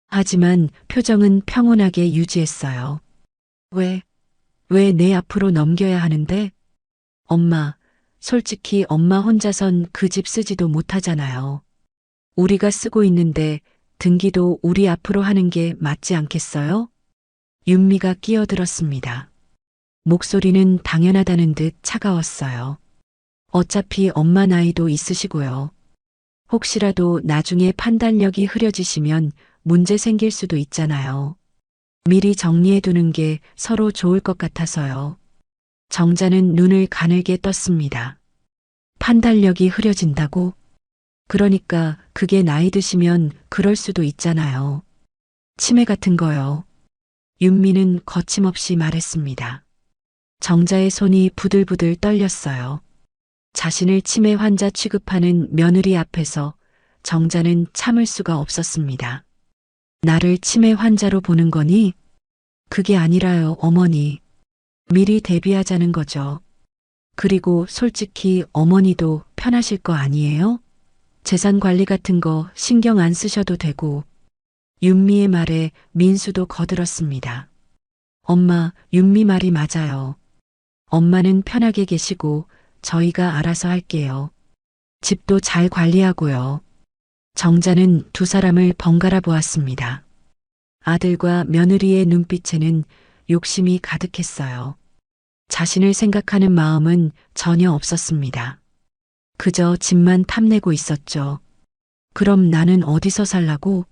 하지만 표정은 평온하게 유지했어요. 왜 내 앞으로 넘겨야 하는데? 엄마, 솔직히 엄마 혼자선 그 집 쓰지도 못하잖아요. 우리가 쓰고 있는데 등기도 우리 앞으로 하는 게 맞지 않겠어요? 윤미가 끼어들었습니다. 목소리는 당연하다는 듯 차가웠어요. 어차피 엄마 나이도 있으시고요. 혹시라도 나중에 판단력이 흐려지시면 문제 생길 수도 있잖아요. 미리 정리해두는 게 서로 좋을 것 같아서요. 정자는 눈을 가늘게 떴습니다. 판단력이 흐려진다고? 그러니까 그게 나이 드시면 그럴 수도 있잖아요. 치매 같은 거요. 윤미는 거침없이 말했습니다. 정자의 손이 부들부들 떨렸어요. 자신을 치매 환자 취급하는 며느리 앞에서 정자는 참을 수가 없었습니다. 나를 치매 환자로 보는 거니? 그게 아니라요, 어머니. 미리 대비하자는 거죠. 그리고 솔직히 어머니도 편하실 거 아니에요? 재산 관리 같은 거 신경 안 쓰셔도 되고. 윤미의 말에 민수도 거들었습니다. 엄마, 윤미 말이 맞아요. 엄마는 편하게 계시고 저희가 알아서 할게요. 집도 잘 관리하고요. 정자는 두 사람을 번갈아 보았습니다. 아들과 며느리의 눈빛에는 욕심이 가득했어요. 자신을 생각하는 마음은 전혀 없었습니다. 그저 집만 탐내고 있었죠. 그럼 나는 어디서 살라고?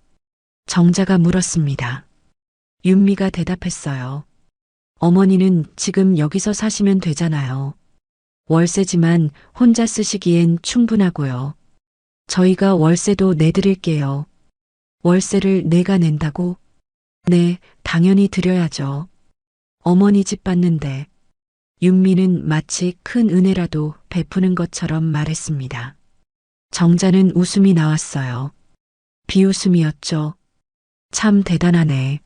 정자가 물었습니다. 윤미가 대답했어요. 어머니는 지금 여기서 사시면 되잖아요. 월세지만 혼자 쓰시기엔 충분하고요. 저희가 월세도 내드릴게요. 월세를 내가 낸다고? 네, 당연히 드려야죠. 어머니 집 봤는데. 윤미는 마치 큰 은혜라도 베푸는 것처럼 말했습니다. 정자는 웃음이 나왔어요. 비웃음이었죠. 참 대단하네.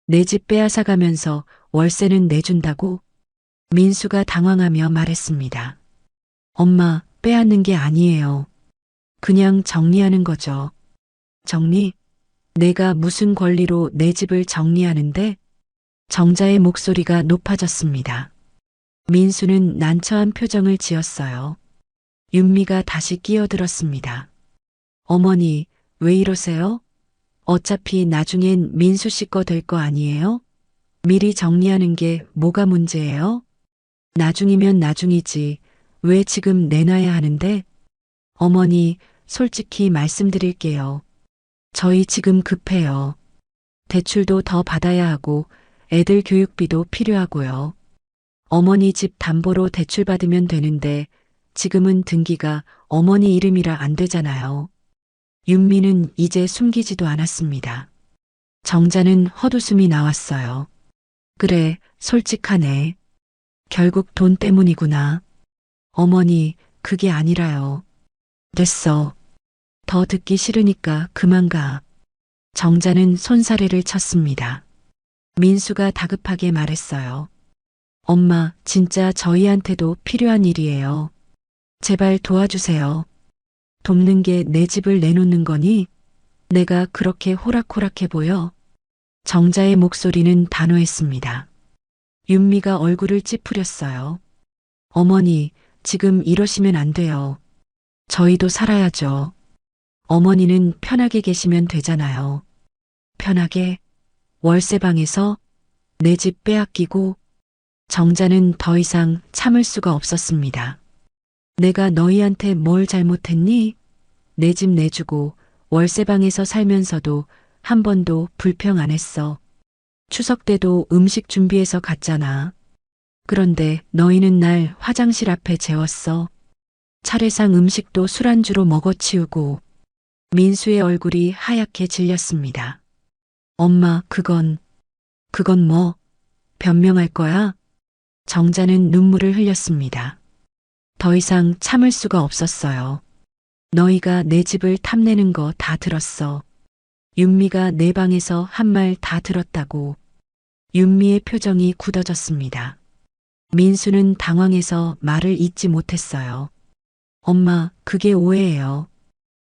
내 집 빼앗아가면서 월세는 내준다고? 민수가 당황하며 말했습니다. 엄마, 빼앗는 게 아니에요. 그냥 정리하는 거죠. 정리? 내가 무슨 권리로 내 집을 정리하는데? 정자의 목소리가 높아졌습니다. 민수는 난처한 표정을 지었어요. 윤미가 다시 끼어들었습니다. 어머니, 왜 이러세요? 어차피 나중엔 민수 씨 거 될 거 아니에요? 미리 정리하는 게 뭐가 문제예요? 나중이면 나중이지. 왜 지금 내놔야 하는데? 어머니, 솔직히 말씀드릴게요. 저희 지금 급해요. 대출도 더 받아야 하고 애들 교육비도 필요하고요. 어머니 집 담보로 대출 받으면 되는데 지금은 등기가 어머니 이름이라 안 되잖아요. 윤미는 이제 숨기지도 않았습니다. 정자는 헛웃음이 나왔어요. 그래, 솔직하네. 결국 돈 때문이구나. 어머니, 그게 아니라요. 됐어. 더 듣기 싫으니까 그만 가. 정자는 손사래를 쳤습니다. 민수가 다급하게 말했어요. 엄마, 진짜 저희한테도 필요한 일이에요. 제발 도와주세요. 돕는 게 내 집을 내놓는 거니? 내가 그렇게 호락호락해 보여? 정자의 목소리는 단호했습니다. 윤미가 얼굴을 찌푸렸어요. 어머니, 지금 이러시면 안 돼요. 저희도 살아야죠. 어머니는 편하게 계시면 되잖아요. 편하게? 월세방에서? 내 집 빼앗기고? 정자는 더 이상 참을 수가 없었습니다. 내가 너희한테 뭘 잘못했니? 내 집 내주고 월세방에서 살면서도 한 번도 불평 안 했어. 추석 때도 음식 준비해서 갔잖아. 그런데 너희는 날 화장실 앞에 재웠어. 차례상 음식도 술안주로 먹어치우고. 민수의 얼굴이 하얗게 질렸습니다. 엄마, 그건 뭐? 변명할 거야? 정자는 눈물을 흘렸습니다. 더 이상 참을 수가 없었어요. 너희가 내 집을 탐내는 거 다 들었어. 윤미가 내 방에서 한 말 다 들었다고. 윤미의 표정이 굳어졌습니다. 민수는 당황해서 말을 잇지 못했어요. 엄마, 그게 오해예요.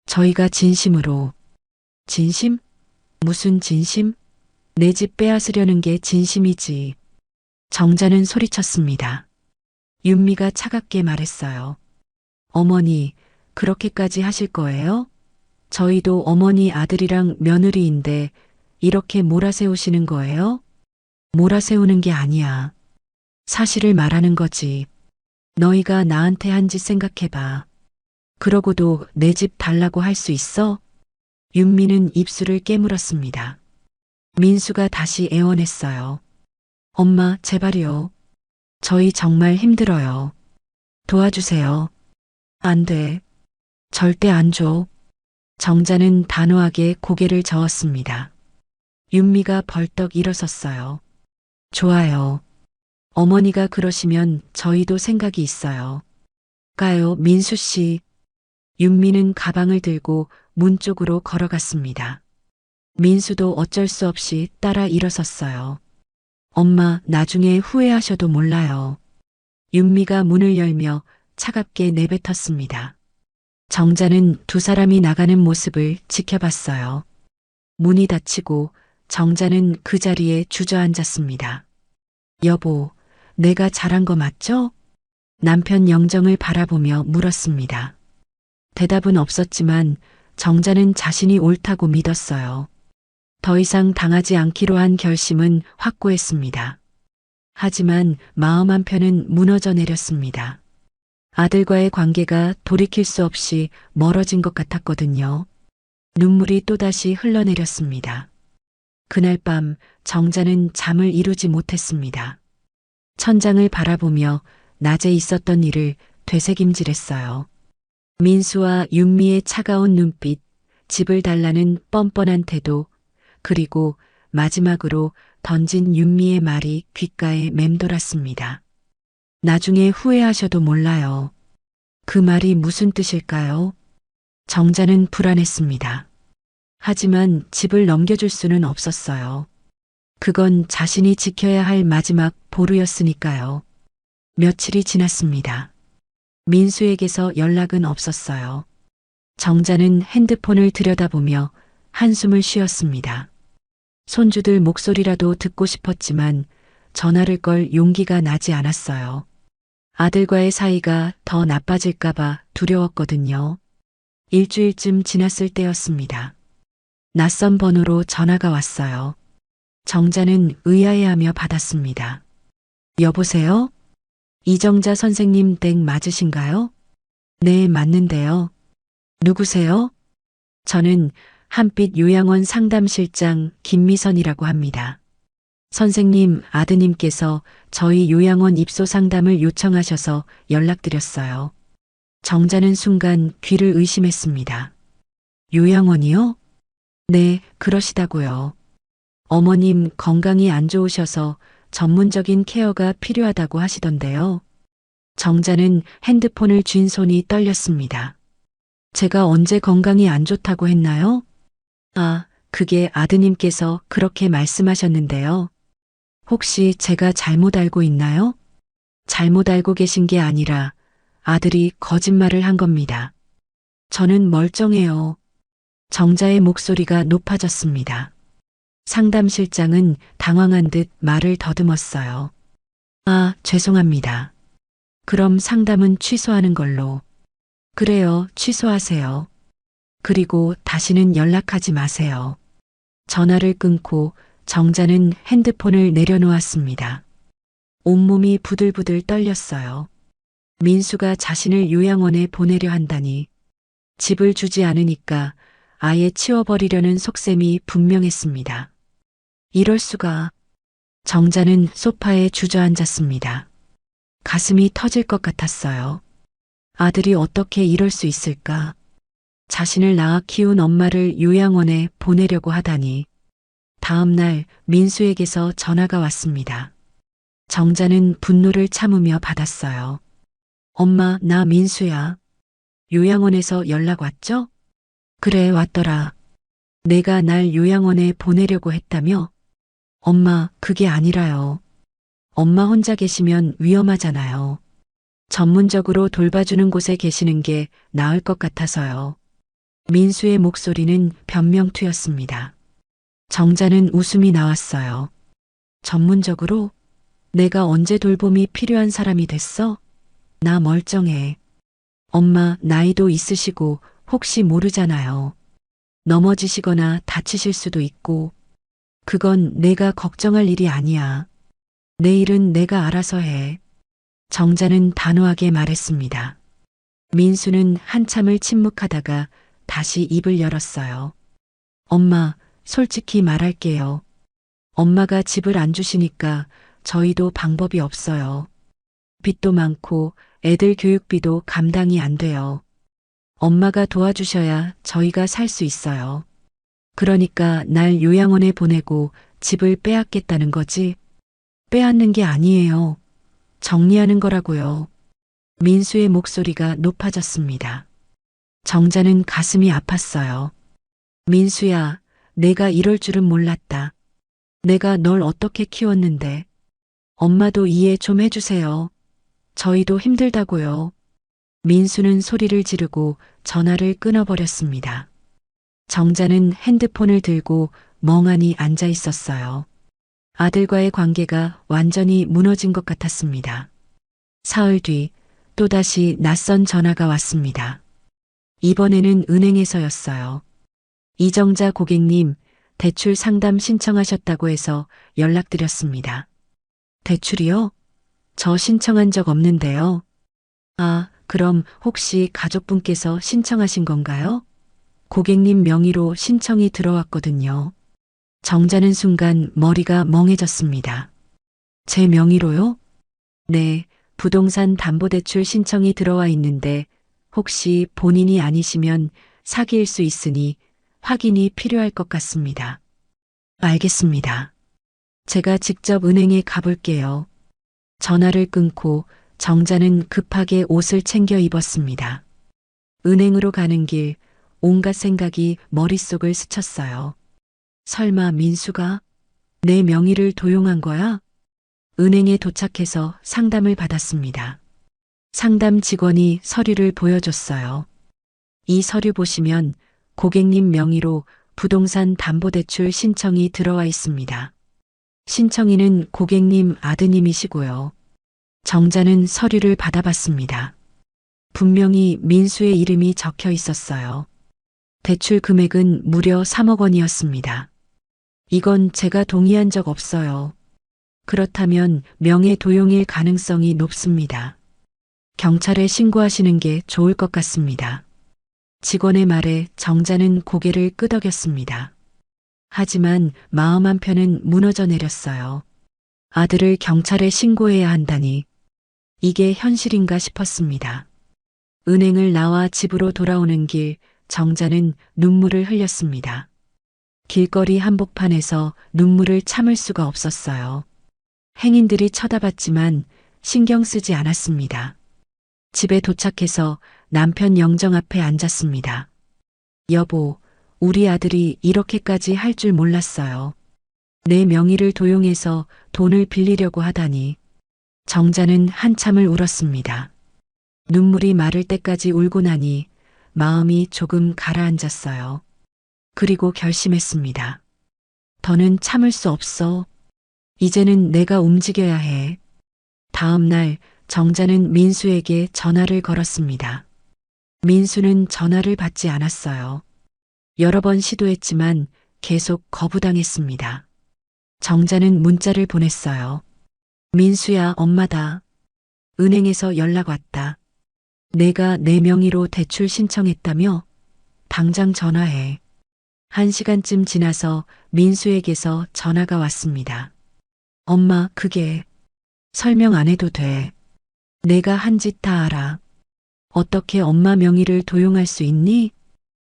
저희가 진심으로. 진심? 무슨 진심? 내 집 빼앗으려는 게 진심이지. 정자는 소리쳤습니다. 윤미가 차갑게 말했어요. 어머니, 그렇게까지 하실 거예요? 저희도 어머니 아들이랑 며느리인데 이렇게 몰아세우시는 거예요? 몰아세우는 게 아니야. 사실을 말하는 거지. 너희가 나한테 한 짓 생각해봐. 그러고도 내 집 달라고 할 수 있어? 윤미는 입술을 깨물었습니다. 민수가 다시 애원했어요. 엄마, 제발요. 저희 정말 힘들어요. 도와주세요. 안 돼. 절대 안 줘. 정자는 단호하게 고개를 저었습니다. 윤미가 벌떡 일어섰어요. 좋아요. 어머니가 그러시면 저희도 생각이 있어요. 가요, 민수 씨. 윤미는 가방을 들고 문 쪽으로 걸어갔습니다. 민수도 어쩔 수 없이 따라 일어섰어요. 엄마, 나중에 후회하셔도 몰라요. 윤미가 문을 열며 차갑게 내뱉었습니다. 정자는 두 사람이 나가는 모습을 지켜봤어요. 문이 닫히고 정자는 그 자리에 주저앉았습니다. 여보, 내가 잘한 거 맞죠? 남편 영정을 바라보며 물었습니다. 대답은 없었지만 정자는 자신이 옳다고 믿었어요. 더 이상 당하지 않기로 한 결심은 확고했습니다. 하지만 마음 한편은 무너져 내렸습니다. 아들과의 관계가 돌이킬 수 없이 멀어진 것 같았거든요. 눈물이 또다시 흘러내렸습니다. 그날 밤 정자는 잠을 이루지 못했습니다. 천장을 바라보며 낮에 있었던 일을 되새김질했어요. 민수와 윤미의 차가운 눈빛, 집을 달라는 뻔뻔한 태도, 그리고 마지막으로 던진 윤미의 말이 귓가에 맴돌았습니다. 나중에 후회하셔도 몰라요. 그 말이 무슨 뜻일까요? 정자는 불안했습니다. 하지만 집을 넘겨줄 수는 없었어요. 그건 자신이 지켜야 할 마지막 보루였으니까요. 며칠이 지났습니다. 민수에게서 연락은 없었어요. 정자는 핸드폰을 들여다보며 한숨을 쉬었습니다. 손주들 목소리라도 듣고 싶었지만 전화를 걸 용기가 나지 않았어요. 아들과의 사이가 더 나빠질까봐 두려웠거든요. 일주일쯤 지났을 때였습니다. 낯선 번호로 전화가 왔어요. 정자는 의아해하며 받았습니다. 여보세요? 이정자 선생님 댁 맞으신가요? 네, 맞는데요. 누구세요? 저는 한빛 요양원 상담실장 김미선이라고 합니다. 선생님, 아드님께서 저희 요양원 입소 상담을 요청하셔서 연락드렸어요. 정자는 순간 귀를 의심했습니다. 요양원이요? 네, 그러시다고요. 어머님 건강이 안 좋으셔서 전문적인 케어가 필요하다고 하시던데요. 정자는 핸드폰을 쥔 손이 떨렸습니다. 제가 언제 건강이 안 좋다고 했나요? 아, 그게 아드님께서 그렇게 말씀하셨는데요. 혹시 제가 잘못 알고 있나요? 잘못 알고 계신 게 아니라 아들이 거짓말을 한 겁니다. 저는 멀쩡해요. 정자의 목소리가 높아졌습니다. 상담실장은 당황한 듯 말을 더듬었어요. 아, 죄송합니다. 그럼 상담은 취소하는 걸로. 그래요, 취소하세요. 그리고 다시는 연락하지 마세요. 전화를 끊고 정자는 핸드폰을 내려놓았습니다. 온몸이 부들부들 떨렸어요. 민수가 자신을 요양원에 보내려 한다니. 집을 주지 않으니까 아예 치워버리려는 속셈이 분명했습니다. 이럴 수가. 정자는 소파에 주저앉았습니다. 가슴이 터질 것 같았어요. 아들이 어떻게 이럴 수 있을까? 자신을 낳아 키운 엄마를 요양원에 보내려고 하다니. 다음 날 민수에게서 전화가 왔습니다. 정자는 분노를 참으며 받았어요. 엄마, 나 민수야. 요양원에서 연락 왔죠? 그래, 왔더라. 내가 날 요양원에 보내려고 했다며? 엄마, 그게 아니라요. 엄마 혼자 계시면 위험하잖아요. 전문적으로 돌봐주는 곳에 계시는 게 나을 것 같아서요. 민수의 목소리는 변명투였습니다. 정자는 웃음이 나왔어요. 전문적으로? 내가 언제 돌봄이 필요한 사람이 됐어? 나 멀쩡해. 엄마, 나이도 있으시고 혹시 모르잖아요. 넘어지시거나 다치실 수도 있고. 그건 내가 걱정할 일이 아니야. 내 일은 내가 알아서 해. 정자는 단호하게 말했습니다. 민수는 한참을 침묵하다가 다시 입을 열었어요. 엄마, 솔직히 말할게요. 엄마가 집을 안 주시니까 저희도 방법이 없어요. 빚도 많고 애들 교육비도 감당이 안 돼요. 엄마가 도와주셔야 저희가 살 수 있어요. 그러니까 날 요양원에 보내고 집을 빼앗겠다는 거지? 빼앗는 게 아니에요. 정리하는 거라고요. 민수의 목소리가 높아졌습니다. 정자는 가슴이 아팠어요. 민수야, 내가 이럴 줄은 몰랐다. 내가 널 어떻게 키웠는데. 엄마도 이해 좀 해주세요. 저희도 힘들다고요. 민수는 소리를 지르고 전화를 끊어버렸습니다. 정자는 핸드폰을 들고 멍하니 앉아 있었어요. 아들과의 관계가 완전히 무너진 것 같았습니다. 사흘 뒤 또다시 낯선 전화가 왔습니다. 이번에는 은행에서였어요. 이정자 고객님, 대출 상담 신청하셨다고 해서 연락드렸습니다. 대출이요? 저 신청한 적 없는데요. 아, 그럼 혹시 가족분께서 신청하신 건가요? 고객님 명의로 신청이 들어왔거든요. 정자는 순간 머리가 멍해졌습니다. 제 명의로요? 네, 부동산 담보대출 신청이 들어와 있는데 혹시 본인이 아니시면 사기일 수 있으니 확인이 필요할 것 같습니다. 알겠습니다. 제가 직접 은행에 가볼게요. 전화를 끊고 정자는 급하게 옷을 챙겨 입었습니다. 은행으로 가는 길 온갖 생각이 머릿속을 스쳤어요. 설마 민수가 내 명의를 도용한 거야? 은행에 도착해서 상담을 받았습니다. 상담 직원이 서류를 보여줬어요. 이 서류 보시면 고객님 명의로 부동산 담보대출 신청이 들어와 있습니다. 신청인은 고객님 아드님이시고요. 정자는 서류를 받아봤습니다. 분명히 민수의 이름이 적혀 있었어요. 대출 금액은 무려 3억 원이었습니다. 이건 제가 동의한 적 없어요. 그렇다면 명예 도용일 가능성이 높습니다. 경찰에 신고하시는 게 좋을 것 같습니다. 직원의 말에 정자는 고개를 끄덕였습니다. 하지만 마음 한편은 무너져 내렸어요. 아들을 경찰에 신고해야 한다니 이게 현실인가 싶었습니다. 은행을 나와 집으로 돌아오는 길 정자는 눈물을 흘렸습니다. 길거리 한복판에서 눈물을 참을 수가 없었어요. 행인들이 쳐다봤지만 신경 쓰지 않았습니다. 집에 도착해서 남편 영정 앞에 앉았습니다. 여보, 우리 아들이 이렇게까지 할 줄 몰랐어요. 내 명의를 도용해서 돈을 빌리려고 하다니. 정자는 한참을 울었습니다. 눈물이 마를 때까지 울고 나니 마음이 조금 가라앉았어요. 그리고 결심했습니다. 더는 참을 수 없어. 이제는 내가 움직여야 해. 다음 날 정자는 민수에게 전화를 걸었습니다. 민수는 전화를 받지 않았어요. 여러 번 시도했지만 계속 거부당했습니다. 정자는 문자를 보냈어요. 민수야, 엄마다. 은행에서 연락 왔다. 내가 내 명의로 대출 신청했다며? 당장 전화해. 1시간쯤 지나서 민수에게서 전화가 왔습니다. 엄마, 그게 설명 안 해도 돼. 내가 한 짓 다 알아. 어떻게 엄마 명의를 도용할 수 있니?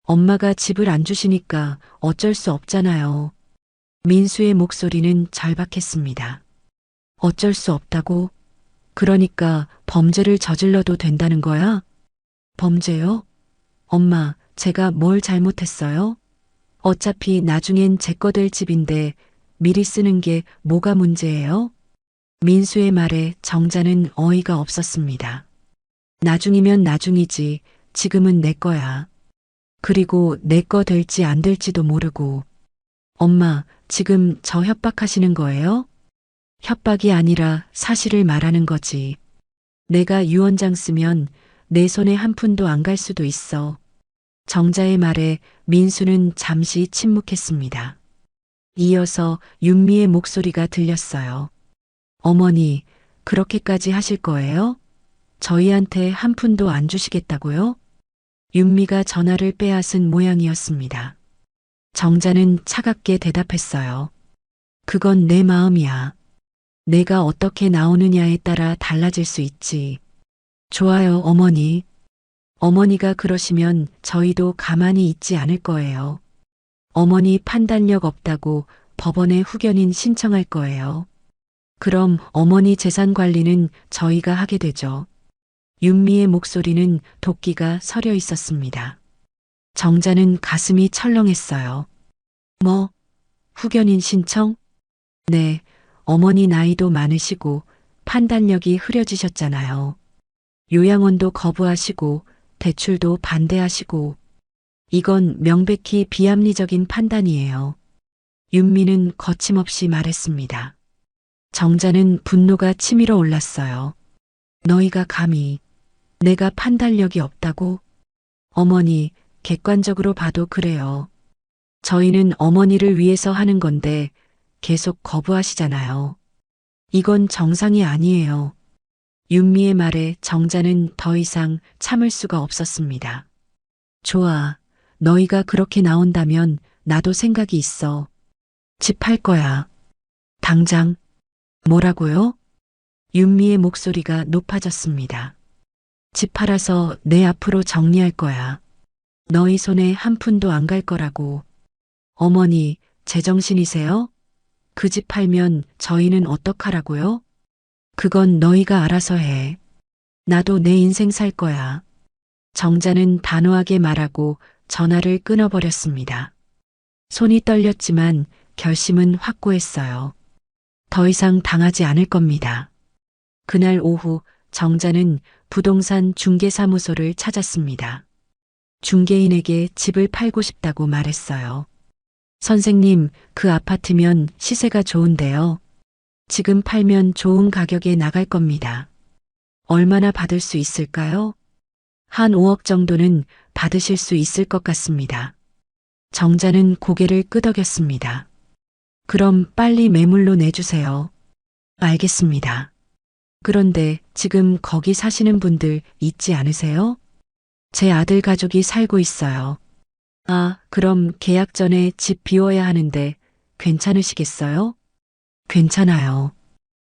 엄마가 집을 안 주시니까 어쩔 수 없잖아요. 민수의 목소리는 절박했습니다. 어쩔 수 없다고? 그러니까 범죄를 저질러도 된다는 거야? 범죄요? 엄마, 제가 뭘 잘못했어요? 어차피 나중엔 제 거 될 집인데 미리 쓰는 게 뭐가 문제예요? 민수의 말에 정자는 어이가 없었습니다. 나중이면 나중이지, 지금은 내 거야. 그리고 내 거 될지 안 될지도 모르고. 엄마, 지금 저 협박하시는 거예요? 협박이 아니라 사실을 말하는 거지. 내가 유언장 쓰면 내 손에 한 푼도 안 갈 수도 있어. 정자의 말에 민수는 잠시 침묵했습니다. 이어서 윤미의 목소리가 들렸어요. 어머니, 그렇게까지 하실 거예요? 저희한테 한 푼도 안 주시겠다고요? 윤미가 전화를 빼앗은 모양이었습니다. 정자는 차갑게 대답했어요. 그건 내 마음이야. 내가 어떻게 나오느냐에 따라 달라질 수 있지. 좋아요, 어머니. 어머니가 그러시면 저희도 가만히 있지 않을 거예요. 어머니 판단력 없다고 법원에 후견인 신청할 거예요. 그럼 어머니 재산 관리는 저희가 하게 되죠. 윤미의 목소리는 도끼가 서려 있었습니다. 정자는 가슴이 철렁했어요. 뭐? 후견인 신청? 네, 어머니 나이도 많으시고 판단력이 흐려지셨잖아요. 요양원도 거부하시고 대출도 반대하시고 이건 명백히 비합리적인 판단이에요. 윤미는 거침없이 말했습니다. 정자는 분노가 치밀어 올랐어요. 너희가 감히 내가 판단력이 없다고? 어머니, 객관적으로 봐도 그래요. 저희는 어머니를 위해서 하는 건데 계속 거부하시잖아요. 이건 정상이 아니에요. 윤미의 말에 정자는 더 이상 참을 수가 없었습니다. 좋아. 너희가 그렇게 나온다면 나도 생각이 있어. 집 팔 거야. 당장. 뭐라고요? 윤미의 목소리가 높아졌습니다. 집 팔아서 내 앞으로 정리할 거야. 너희 손에 한 푼도 안 갈 거라고. 어머니, 제정신이세요? 그 집 팔면 저희는 어떡하라고요? 그건 너희가 알아서 해. 나도 내 인생 살 거야. 정자는 단호하게 말하고 전화를 끊어버렸습니다. 손이 떨렸지만 결심은 확고했어요. 더 이상 당하지 않을 겁니다. 그날 오후 정자는 부동산 중개사무소를 찾았습니다. 중개인에게 집을 팔고 싶다고 말했어요. 선생님, 그 아파트면 시세가 좋은데요. 지금 팔면 좋은 가격에 나갈 겁니다. 얼마나 받을 수 있을까요? 한 5억 정도는 받으실 수 있을 것 같습니다. 정자는 고개를 끄덕였습니다. 그럼 빨리 매물로 내주세요. 알겠습니다. 그런데 지금 거기 사시는 분들 있지 않으세요? 제 아들 가족이 살고 있어요. 아, 그럼 계약 전에 집 비워야 하는데 괜찮으시겠어요? 괜찮아요.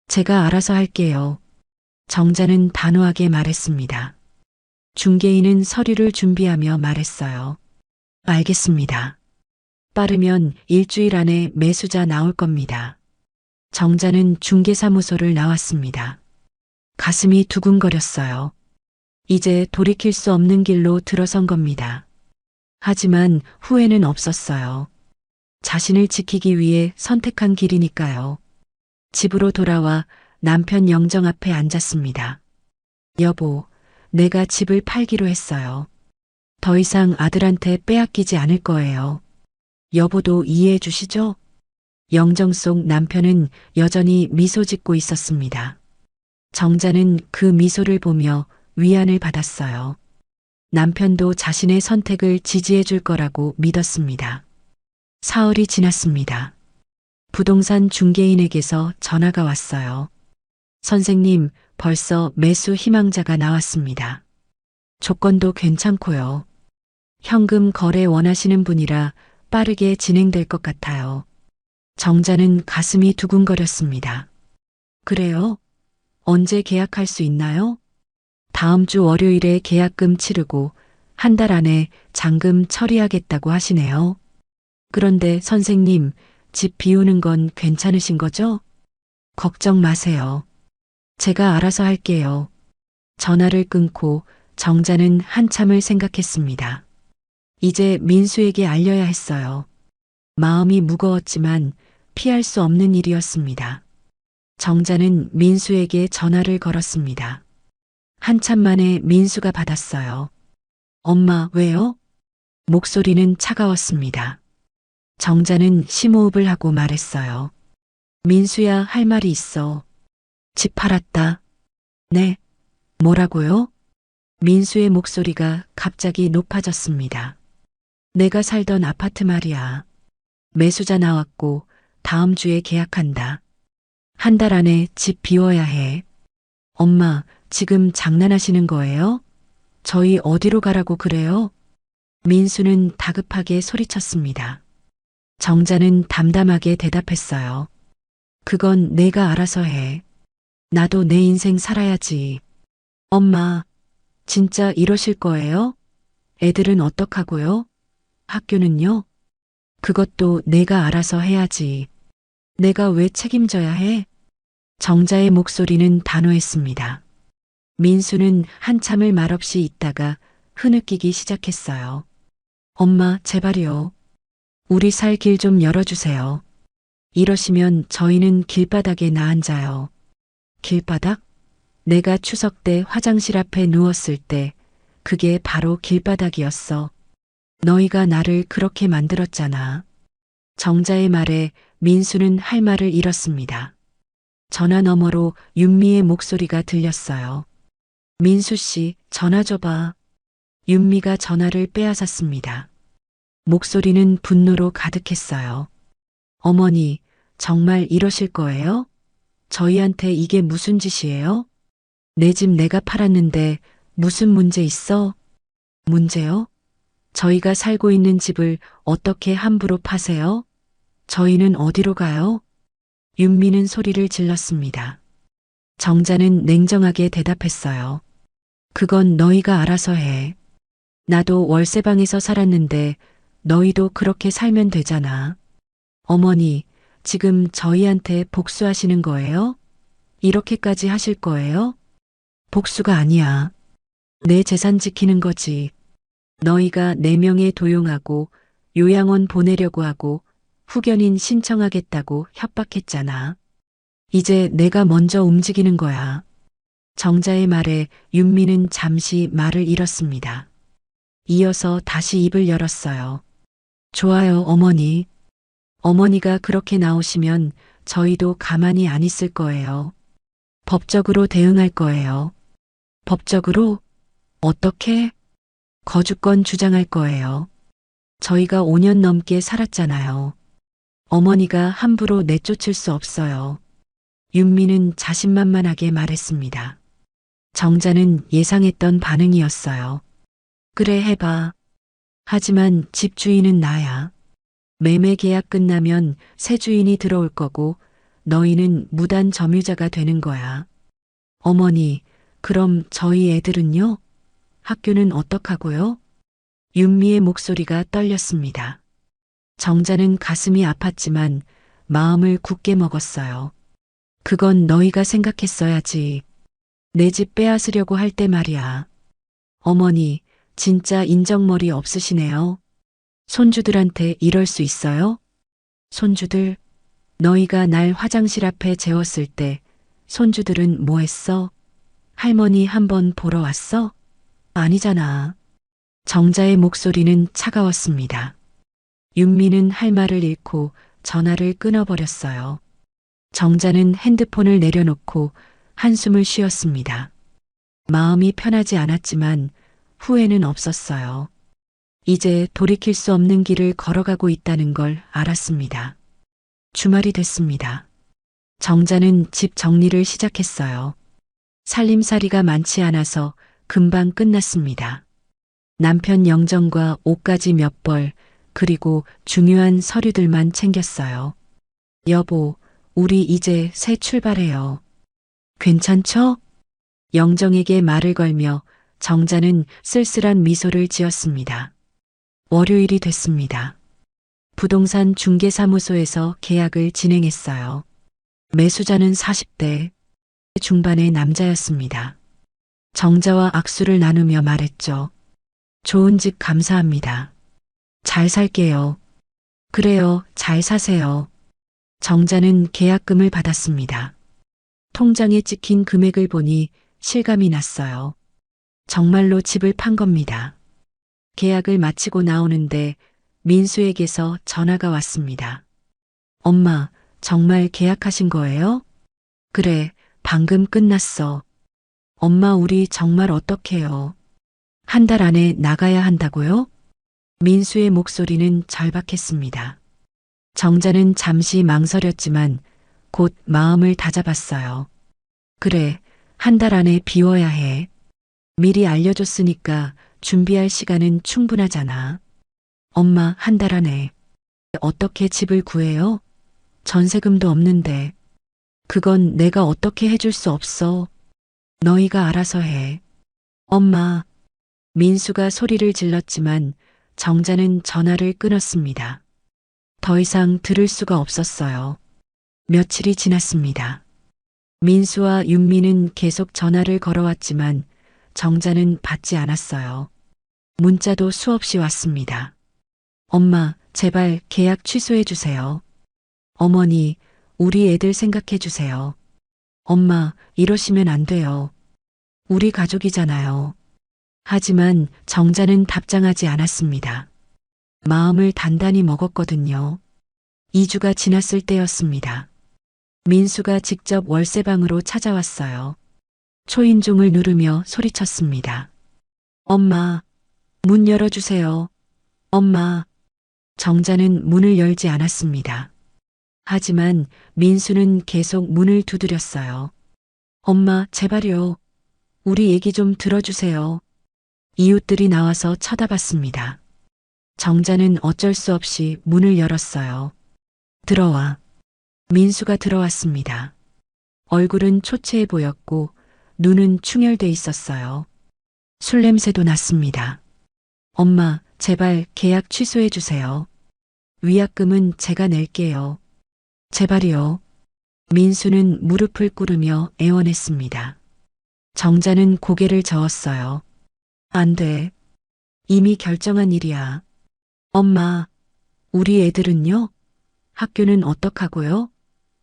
제가 알아서 할게요. 정자는 단호하게 말했습니다. 중개인은 서류를 준비하며 말했어요. 알겠습니다. 빠르면 일주일 안에 매수자 나올 겁니다. 정자는 중개사무소를 나왔습니다. 가슴이 두근거렸어요. 이제 돌이킬 수 없는 길로 들어선 겁니다. 하지만 후회는 없었어요. 자신을 지키기 위해 선택한 길이니까요. 집으로 돌아와 남편 영정 앞에 앉았습니다. 여보, 내가 집을 팔기로 했어요. 더 이상 아들한테 빼앗기지 않을 거예요. 여보도 이해해 주시죠? 영정 속 남편은 여전히 미소 짓고 있었습니다. 정자는 그 미소를 보며 위안을 받았어요. 남편도 자신의 선택을 지지해 줄 거라고 믿었습니다. 사흘이 지났습니다. 부동산 중개인에게서 전화가 왔어요. 선생님, 벌써 매수 희망자가 나왔습니다. 조건도 괜찮고요. 현금 거래 원하시는 분이라 빠르게 진행될 것 같아요. 정자는 가슴이 두근거렸습니다. 그래요? 언제 계약할 수 있나요? 다음 주 월요일에 계약금 치르고 한 달 안에 잔금 처리하겠다고 하시네요. 그런데 선생님, 집 비우는 건 괜찮으신 거죠? 걱정 마세요. 제가 알아서 할게요. 전화를 끊고 정자는 한참을 생각했습니다. 이제 민수에게 알려야 했어요. 마음이 무거웠지만 피할 수 없는 일이었습니다. 정자는 민수에게 전화를 걸었습니다. 한참 만에 민수가 받았어요. 엄마, 왜요? 목소리는 차가웠습니다. 정자는 심호흡을 하고 말했어요. 민수야, 할 말이 있어. 집 팔았다. 네. 뭐라고요? 민수의 목소리가 갑자기 높아졌습니다. 내가 살던 아파트 말이야. 매수자 나왔고 다음 주에 계약한다. 한 달 안에 집 비워야 해. 엄마, 지금 장난하시는 거예요? 저희 어디로 가라고 그래요? 민수는 다급하게 소리쳤습니다. 정자는 담담하게 대답했어요. 그건 내가 알아서 해. 나도 내 인생 살아야지. 엄마, 진짜 이러실 거예요? 애들은 어떡하고요? 학교는요? 그것도 내가 알아서 해야지. 내가 왜 책임져야 해? 정자의 목소리는 단호했습니다. 민수는 한참을 말없이 있다가 흐느끼기 시작했어요. 엄마, 제발요. 우리 살 길 좀 열어주세요. 이러시면 저희는 길바닥에 나앉아요. 길바닥? 내가 추석 때 화장실 앞에 누웠을 때 그게 바로 길바닥이었어. 너희가 나를 그렇게 만들었잖아. 정자의 말에 민수는 할 말을 잃었습니다. 전화 너머로 윤미의 목소리가 들렸어요. 민수 씨, 전화 줘봐. 윤미가 전화를 빼앗았습니다. 목소리는 분노로 가득했어요. 어머니, 정말 이러실 거예요? 저희한테 이게 무슨 짓이에요? 내 집 내가 팔았는데 무슨 문제 있어? 문제요? 저희가 살고 있는 집을 어떻게 함부로 파세요? 저희는 어디로 가요? 윤미는 소리를 질렀습니다. 정자는 냉정하게 대답했어요. 그건 너희가 알아서 해. 나도 월세방에서 살았는데 너희도 그렇게 살면 되잖아. 어머니, 지금 저희한테 복수하시는 거예요? 이렇게까지 하실 거예요? 복수가 아니야. 내 재산 지키는 거지. 너희가 4명에 도용하고 요양원 보내려고 하고 후견인 신청하겠다고 협박했잖아. 이제 내가 먼저 움직이는 거야. 정자의 말에 윤미는 잠시 말을 잃었습니다. 이어서 다시 입을 열었어요. 좋아요, 어머니. 어머니가 그렇게 나오시면 저희도 가만히 안 있을 거예요. 법적으로 대응할 거예요. 법적으로? 어떻게? 거주권 주장할 거예요. 저희가 5년 넘게 살았잖아요. 어머니가 함부로 내쫓을 수 없어요. 윤미는 자신만만하게 말했습니다. 정자는 예상했던 반응이었어요. 그래, 해봐. 하지만 집주인은 나야. 매매 계약 끝나면 새 주인이 들어올 거고 너희는 무단 점유자가 되는 거야. 어머니, 그럼 저희 애들은요? 학교는 어떡하고요? 윤미의 목소리가 떨렸습니다. 정자는 가슴이 아팠지만 마음을 굳게 먹었어요. 그건 너희가 생각했어야지. 내 집 빼앗으려고 할 때 말이야. 어머니, 진짜 인정머리 없으시네요. 손주들한테 이럴 수 있어요? 손주들, 너희가 날 화장실 앞에 재웠을 때 손주들은 뭐 했어? 할머니 한번 보러 왔어? 아니잖아. 정자의 목소리는 차가웠습니다. 윤미는 할 말을 잃고 전화를 끊어버렸어요. 정자는 핸드폰을 내려놓고 한숨을 쉬었습니다. 마음이 편하지 않았지만 후회는 없었어요. 이제 돌이킬 수 없는 길을 걸어가고 있다는 걸 알았습니다. 주말이 됐습니다. 정자는 집 정리를 시작했어요. 살림살이가 많지 않아서 금방 끝났습니다. 남편 영정과 옷가지 몇 벌, 그리고 중요한 서류들만 챙겼어요. 여보, 우리 이제 새 출발해요. 괜찮죠? 영정에게 말을 걸며 정자는 쓸쓸한 미소를 지었습니다. 월요일이 됐습니다. 부동산 중개사무소에서 계약을 진행했어요. 매수자는 40대 중반의 남자였습니다. 정자와 악수를 나누며 말했죠. 좋은 집 감사합니다. 잘 살게요. 그래요, 잘 사세요. 정자는 계약금을 받았습니다. 통장에 찍힌 금액을 보니 실감이 났어요. 정말로 집을 판 겁니다. 계약을 마치고 나오는데 민수에게서 전화가 왔습니다. 엄마, 정말 계약하신 거예요? 그래, 방금 끝났어. 엄마, 우리 정말 어떡해요? 한 달 안에 나가야 한다고요? 민수의 목소리는 절박했습니다. 정자는 잠시 망설였지만 곧 마음을 다잡았어요. 그래, 한 달 안에 비워야 해. 미리 알려줬으니까 준비할 시간은 충분하잖아. 엄마, 한 달 안에 어떻게 집을 구해요? 전세금도 없는데. 그건 내가 어떻게 해줄 수 없어. 너희가 알아서 해. 엄마. 민수가 소리를 질렀지만 정자는 전화를 끊었습니다. 더 이상 들을 수가 없었어요. 며칠이 지났습니다. 민수와 윤미는 계속 전화를 걸어왔지만 정자는 받지 않았어요. 문자도 수없이 왔습니다. 엄마, 제발 계약 취소해 주세요. 어머니, 우리 애들 생각해 주세요. 엄마, 이러시면 안 돼요. 우리 가족이잖아요. 하지만 정자는 답장하지 않았습니다. 마음을 단단히 먹었거든요. 2주가 지났을 때였습니다. 민수가 직접 월세방으로 찾아왔어요. 초인종을 누르며 소리쳤습니다. 엄마, 문 열어주세요. 엄마. 정자는 문을 열지 않았습니다. 하지만 민수는 계속 문을 두드렸어요. 엄마, 제발요. 우리 얘기 좀 들어주세요. 이웃들이 나와서 쳐다봤습니다. 정자는 어쩔 수 없이 문을 열었어요. 들어와. 민수가 들어왔습니다. 얼굴은 초췌해 보였고 눈은 충혈돼 있었어요. 술 냄새도 났습니다. 엄마, 제발 계약 취소해 주세요. 위약금은 제가 낼게요. 제발이요. 민수는 무릎을 꿇으며 애원했습니다. 정자는 고개를 저었어요. 안 돼. 이미 결정한 일이야. 엄마, 우리 애들은요? 학교는 어떡하고요?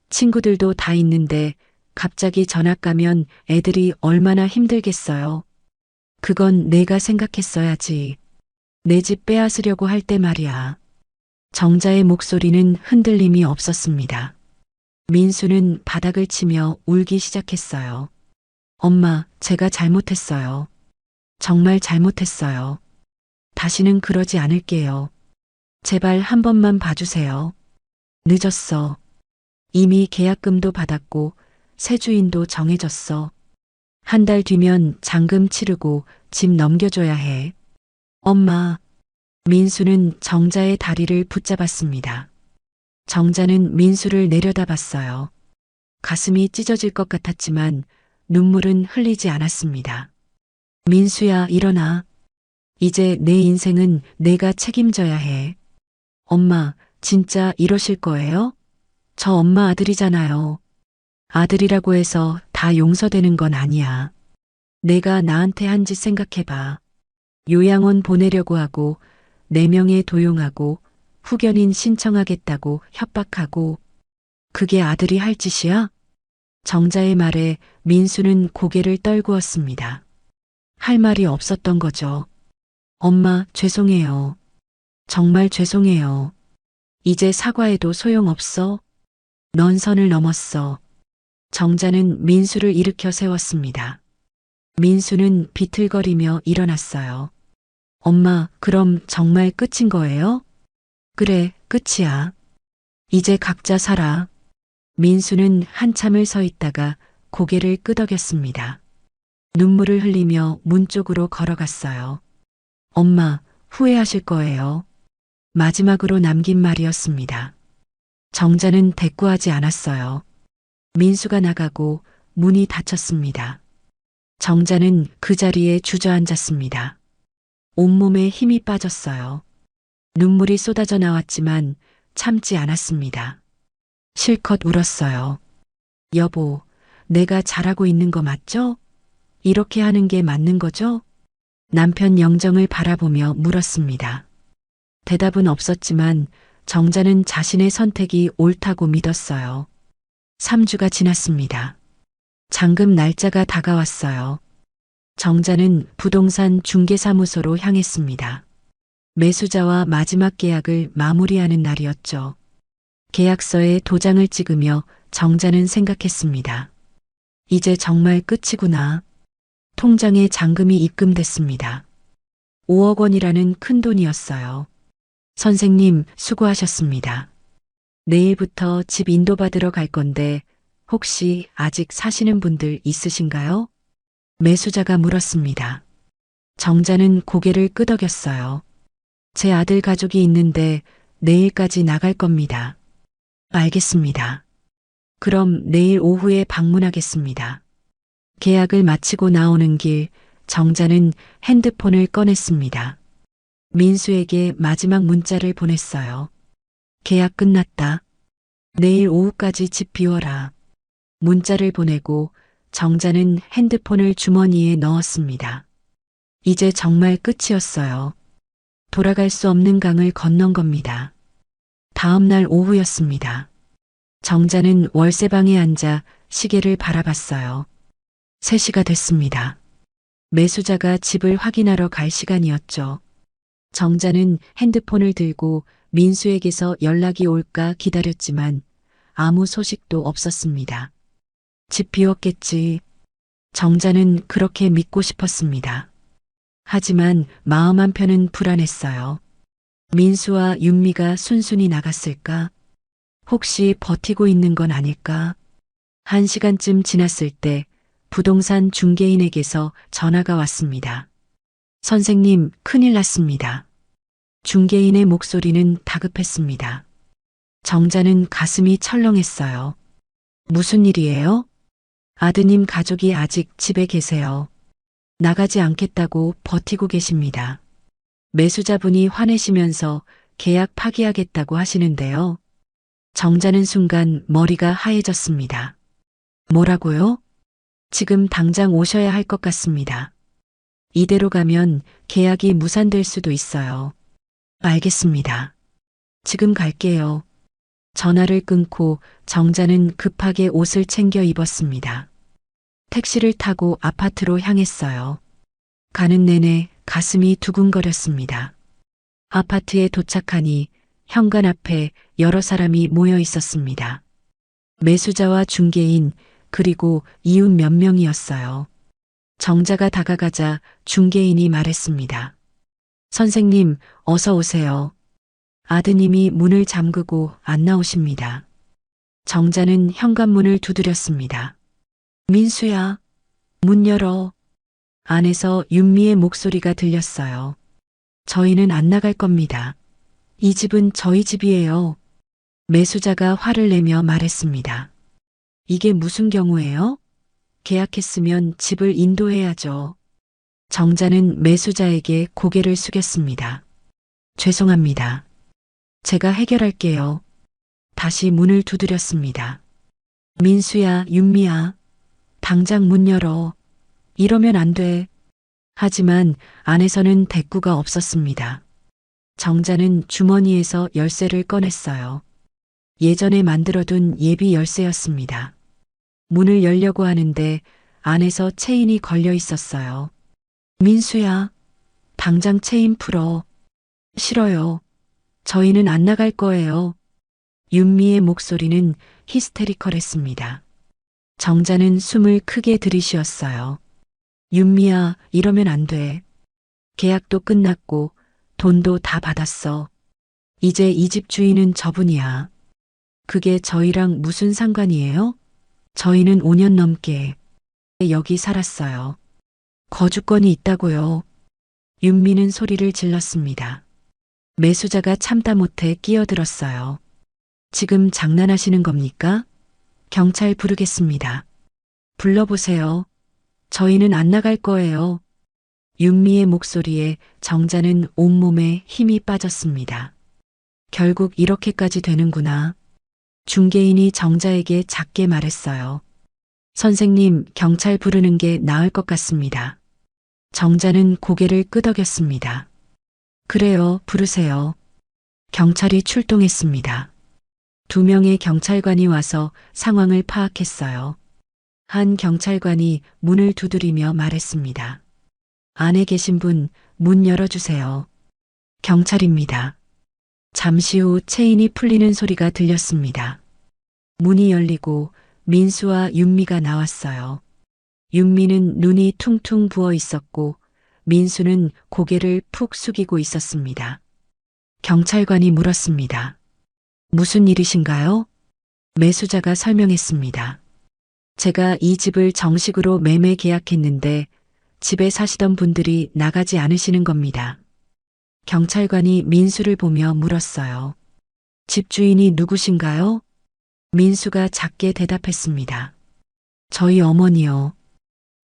친구들도 다 있는데 갑자기 전학 가면 애들이 얼마나 힘들겠어요. 그건 내가 생각했어야지. 내 집 빼앗으려고 할 때 말이야. 정자의 목소리는 흔들림이 없었습니다. 민수는 바닥을 치며 울기 시작했어요. 엄마, 제가 잘못했어요. 정말 잘못했어요. 다시는 그러지 않을게요. 제발 한 번만 봐주세요. 늦었어. 이미 계약금도 받았고 새 주인도 정해졌어. 한 달 뒤면 잔금 치르고 집 넘겨줘야 해. 엄마. 민수는 정자의 다리를 붙잡았습니다. 정자는 민수를 내려다봤어요. 가슴이 찢어질 것 같았지만 눈물은 흘리지 않았습니다. 민수야, 일어나. 이제 내 인생은 내가 책임져야 해. 엄마, 진짜 이러실 거예요? 저 엄마 아들이잖아요. 아들이라고 해서 다 용서되는 건 아니야. 내가 나한테 한 짓 생각해봐. 요양원 보내려고 하고 4명에 도용하고 후견인 신청하겠다고 협박하고 그게 아들이 할 짓이야? 정자의 말에 민수는 고개를 떨구었습니다. 할 말이 없었던 거죠. 엄마, 죄송해요. 정말 죄송해요. 이제 사과해도 소용없어. 넌 선을 넘었어. 정자는 민수를 일으켜 세웠습니다. 민수는 비틀거리며 일어났어요. 엄마, 그럼 정말 끝인 거예요? 그래, 끝이야. 이제 각자 살아. 민수는 한참을 서 있다가 고개를 끄덕였습니다. 눈물을 흘리며 문 쪽으로 걸어갔어요. 엄마, 후회하실 거예요. 마지막으로 남긴 말이었습니다. 정자는 대꾸하지 않았어요. 민수가 나가고 문이 닫혔습니다. 정자는 그 자리에 주저앉았습니다. 온몸에 힘이 빠졌어요. 눈물이 쏟아져 나왔지만 참지 않았습니다. 실컷 울었어요. 여보, 내가 잘하고 있는 거 맞죠? 이렇게 하는 게 맞는 거죠? 남편 영정을 바라보며 물었습니다. 대답은 없었지만 정자는 자신의 선택이 옳다고 믿었어요. 3주가 지났습니다. 잔금 날짜가 다가왔어요. 정자는 부동산 중개사무소로 향했습니다. 매수자와 마지막 계약을 마무리하는 날이었죠. 계약서에 도장을 찍으며 정자는 생각했습니다. 이제 정말 끝이구나. 통장에 잔금이 입금됐습니다. 5억 원이라는 큰 돈이었어요. 선생님, 수고하셨습니다. 내일부터 집 인도받으러 갈 건데 혹시 아직 사시는 분들 있으신가요? 매수자가 물었습니다. 정자는 고개를 끄덕였어요. 제 아들 가족이 있는데 내일까지 나갈 겁니다. 알겠습니다. 그럼 내일 오후에 방문하겠습니다. 계약을 마치고 나오는 길, 정자는 핸드폰을 꺼냈습니다. 민수에게 마지막 문자를 보냈어요. 계약 끝났다. 내일 오후까지 집 비워라. 문자를 보내고 정자는 핸드폰을 주머니에 넣었습니다. 이제 정말 끝이었어요. 돌아갈 수 없는 강을 건넌 겁니다. 다음 날 오후였습니다. 정자는 월세방에 앉아 시계를 바라봤어요. 3시가 됐습니다. 매수자가 집을 확인하러 갈 시간이었죠. 정자는 핸드폰을 들고 민수에게서 연락이 올까 기다렸지만 아무 소식도 없었습니다. 집 비웠겠지. 정자는 그렇게 믿고 싶었습니다. 하지만 마음 한편은 불안했어요. 민수와 윤미가 순순히 나갔을까? 혹시 버티고 있는 건 아닐까? 1시간쯤 지났을 때 부동산 중개인에게서 전화가 왔습니다. 선생님, 큰일 났습니다. 중개인의 목소리는 다급했습니다. 정자는 가슴이 철렁했어요. 무슨 일이에요? 아드님 가족이 아직 집에 계세요. 나가지 않겠다고 버티고 계십니다. 매수자분이 화내시면서 계약 파기하겠다고 하시는데요. 정자는 순간 머리가 하얘졌습니다. 뭐라고요? 지금 당장 오셔야 할 것 같습니다. 이대로 가면 계약이 무산될 수도 있어요. 알겠습니다. 지금 갈게요. 전화를 끊고 정자는 급하게 옷을 챙겨 입었습니다. 택시를 타고 아파트로 향했어요. 가는 내내 가슴이 두근거렸습니다. 아파트에 도착하니 현관 앞에 여러 사람이 모여 있었습니다. 매수자와 중개인 그리고 이웃 몇 명이었어요. 정자가 다가가자 중개인이 말했습니다. 선생님, 어서 오세요. 아드님이 문을 잠그고 안 나오십니다. 정자는 현관문을 두드렸습니다. 민수야, 문 열어. 안에서 윤미의 목소리가 들렸어요. 저희는 안 나갈 겁니다. 이 집은 저희 집이에요. 매수자가 화를 내며 말했습니다. 이게 무슨 경우예요? 계약했으면 집을 인도해야죠. 정자는 매수자에게 고개를 숙였습니다. 죄송합니다. 제가 해결할게요. 다시 문을 두드렸습니다. 민수야, 윤미야, 당장 문 열어. 이러면 안 돼. 하지만 안에서는 대꾸가 없었습니다. 정자는 주머니에서 열쇠를 꺼냈어요. 예전에 만들어둔 예비 열쇠였습니다. 문을 열려고 하는데 안에서 체인이 걸려 있었어요. 민수야, 당장 체인 풀어. 싫어요. 저희는 안 나갈 거예요. 윤미의 목소리는 히스테리컬했습니다. 정자는 숨을 크게 들이쉬었어요. 윤미야, 이러면 안 돼. 계약도 끝났고 돈도 다 받았어. 이제 이 집 주인은 저분이야. 그게 저희랑 무슨 상관이에요? 저희는 5년 넘게 여기 살았어요. 거주권이 있다고요. 윤미는 소리를 질렀습니다. 매수자가 참다 못해 끼어들었어요. 지금 장난하시는 겁니까? 경찰 부르겠습니다. 불러보세요. 저희는 안 나갈 거예요. 윤미의 목소리에 정자는 온몸에 힘이 빠졌습니다. 결국 이렇게까지 되는구나. 중개인이 정자에게 작게 말했어요. 선생님, 경찰 부르는 게 나을 것 같습니다. 정자는 고개를 끄덕였습니다. 그래요, 부르세요. 경찰이 출동했습니다. 2명의 경찰관이 와서 상황을 파악했어요. 한 경찰관이 문을 두드리며 말했습니다. 안에 계신 분, 문 열어주세요. 경찰입니다. 잠시 후 체인이 풀리는 소리가 들렸습니다. 문이 열리고 민수와 윤미가 나왔어요. 윤미는 눈이 퉁퉁 부어 있었고 민수는 고개를 푹 숙이고 있었습니다. 경찰관이 물었습니다. 무슨 일이신가요? 매수자가 설명했습니다. 제가 이 집을 정식으로 매매 계약했는데 집에 사시던 분들이 나가지 않으시는 겁니다. 경찰관이 민수를 보며 물었어요. 집주인이 누구신가요? 민수가 작게 대답했습니다. 저희 어머니요.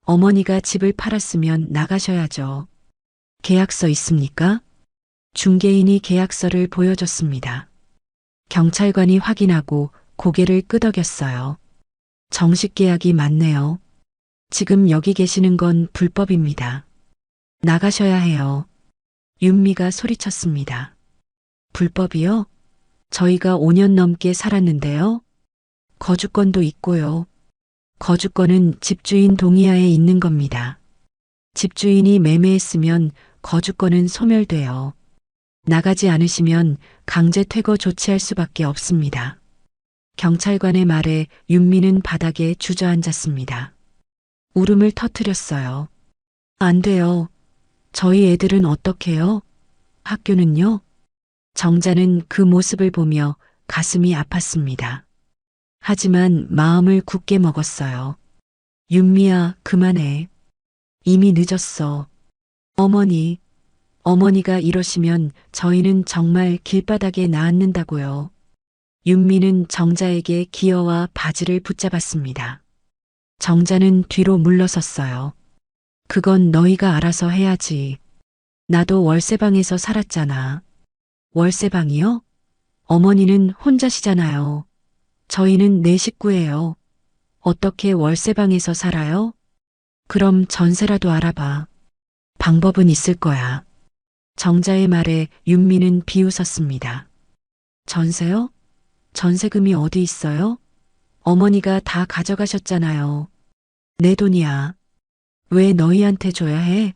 어머니가 집을 팔았으면 나가셔야죠. 계약서 있습니까? 중개인이 계약서를 보여줬습니다. 경찰관이 확인하고 고개를 끄덕였어요. 정식 계약이 맞네요. 지금 여기 계시는 건 불법입니다. 나가셔야 해요. 윤미가 소리쳤습니다. 불법이요? 저희가 5년 넘게 살았는데요. 거주권도 있고요. 거주권은 집주인 동의하에 있는 겁니다. 집주인이 매매했으면 거주권은 소멸돼요. 나가지 않으시면 강제 퇴거 조치할 수밖에 없습니다. 경찰관의 말에 윤미는 바닥에 주저앉았습니다. 울음을 터뜨렸어요. 안 돼요. 저희 애들은 어떡해요? 학교는요? 정자는 그 모습을 보며 가슴이 아팠습니다. 하지만 마음을 굳게 먹었어요. 윤미야, 그만해. 이미 늦었어. 어머니가 이러시면 저희는 정말 길바닥에 나앉는다고요. 윤미는 정자에게 기어와 바지를 붙잡았습니다. 정자는 뒤로 물러섰어요. 그건 너희가 알아서 해야지. 나도 월세방에서 살았잖아. 월세방이요? 어머니는 혼자시잖아요. 저희는 네 식구예요. 어떻게 월세방에서 살아요? 그럼 전세라도 알아봐. 방법은 있을 거야. 정자의 말에 윤미는 비웃었습니다. 전세요? 전세금이 어디 있어요? 어머니가 다 가져가셨잖아요. 내 돈이야. 왜 너희한테 줘야 해?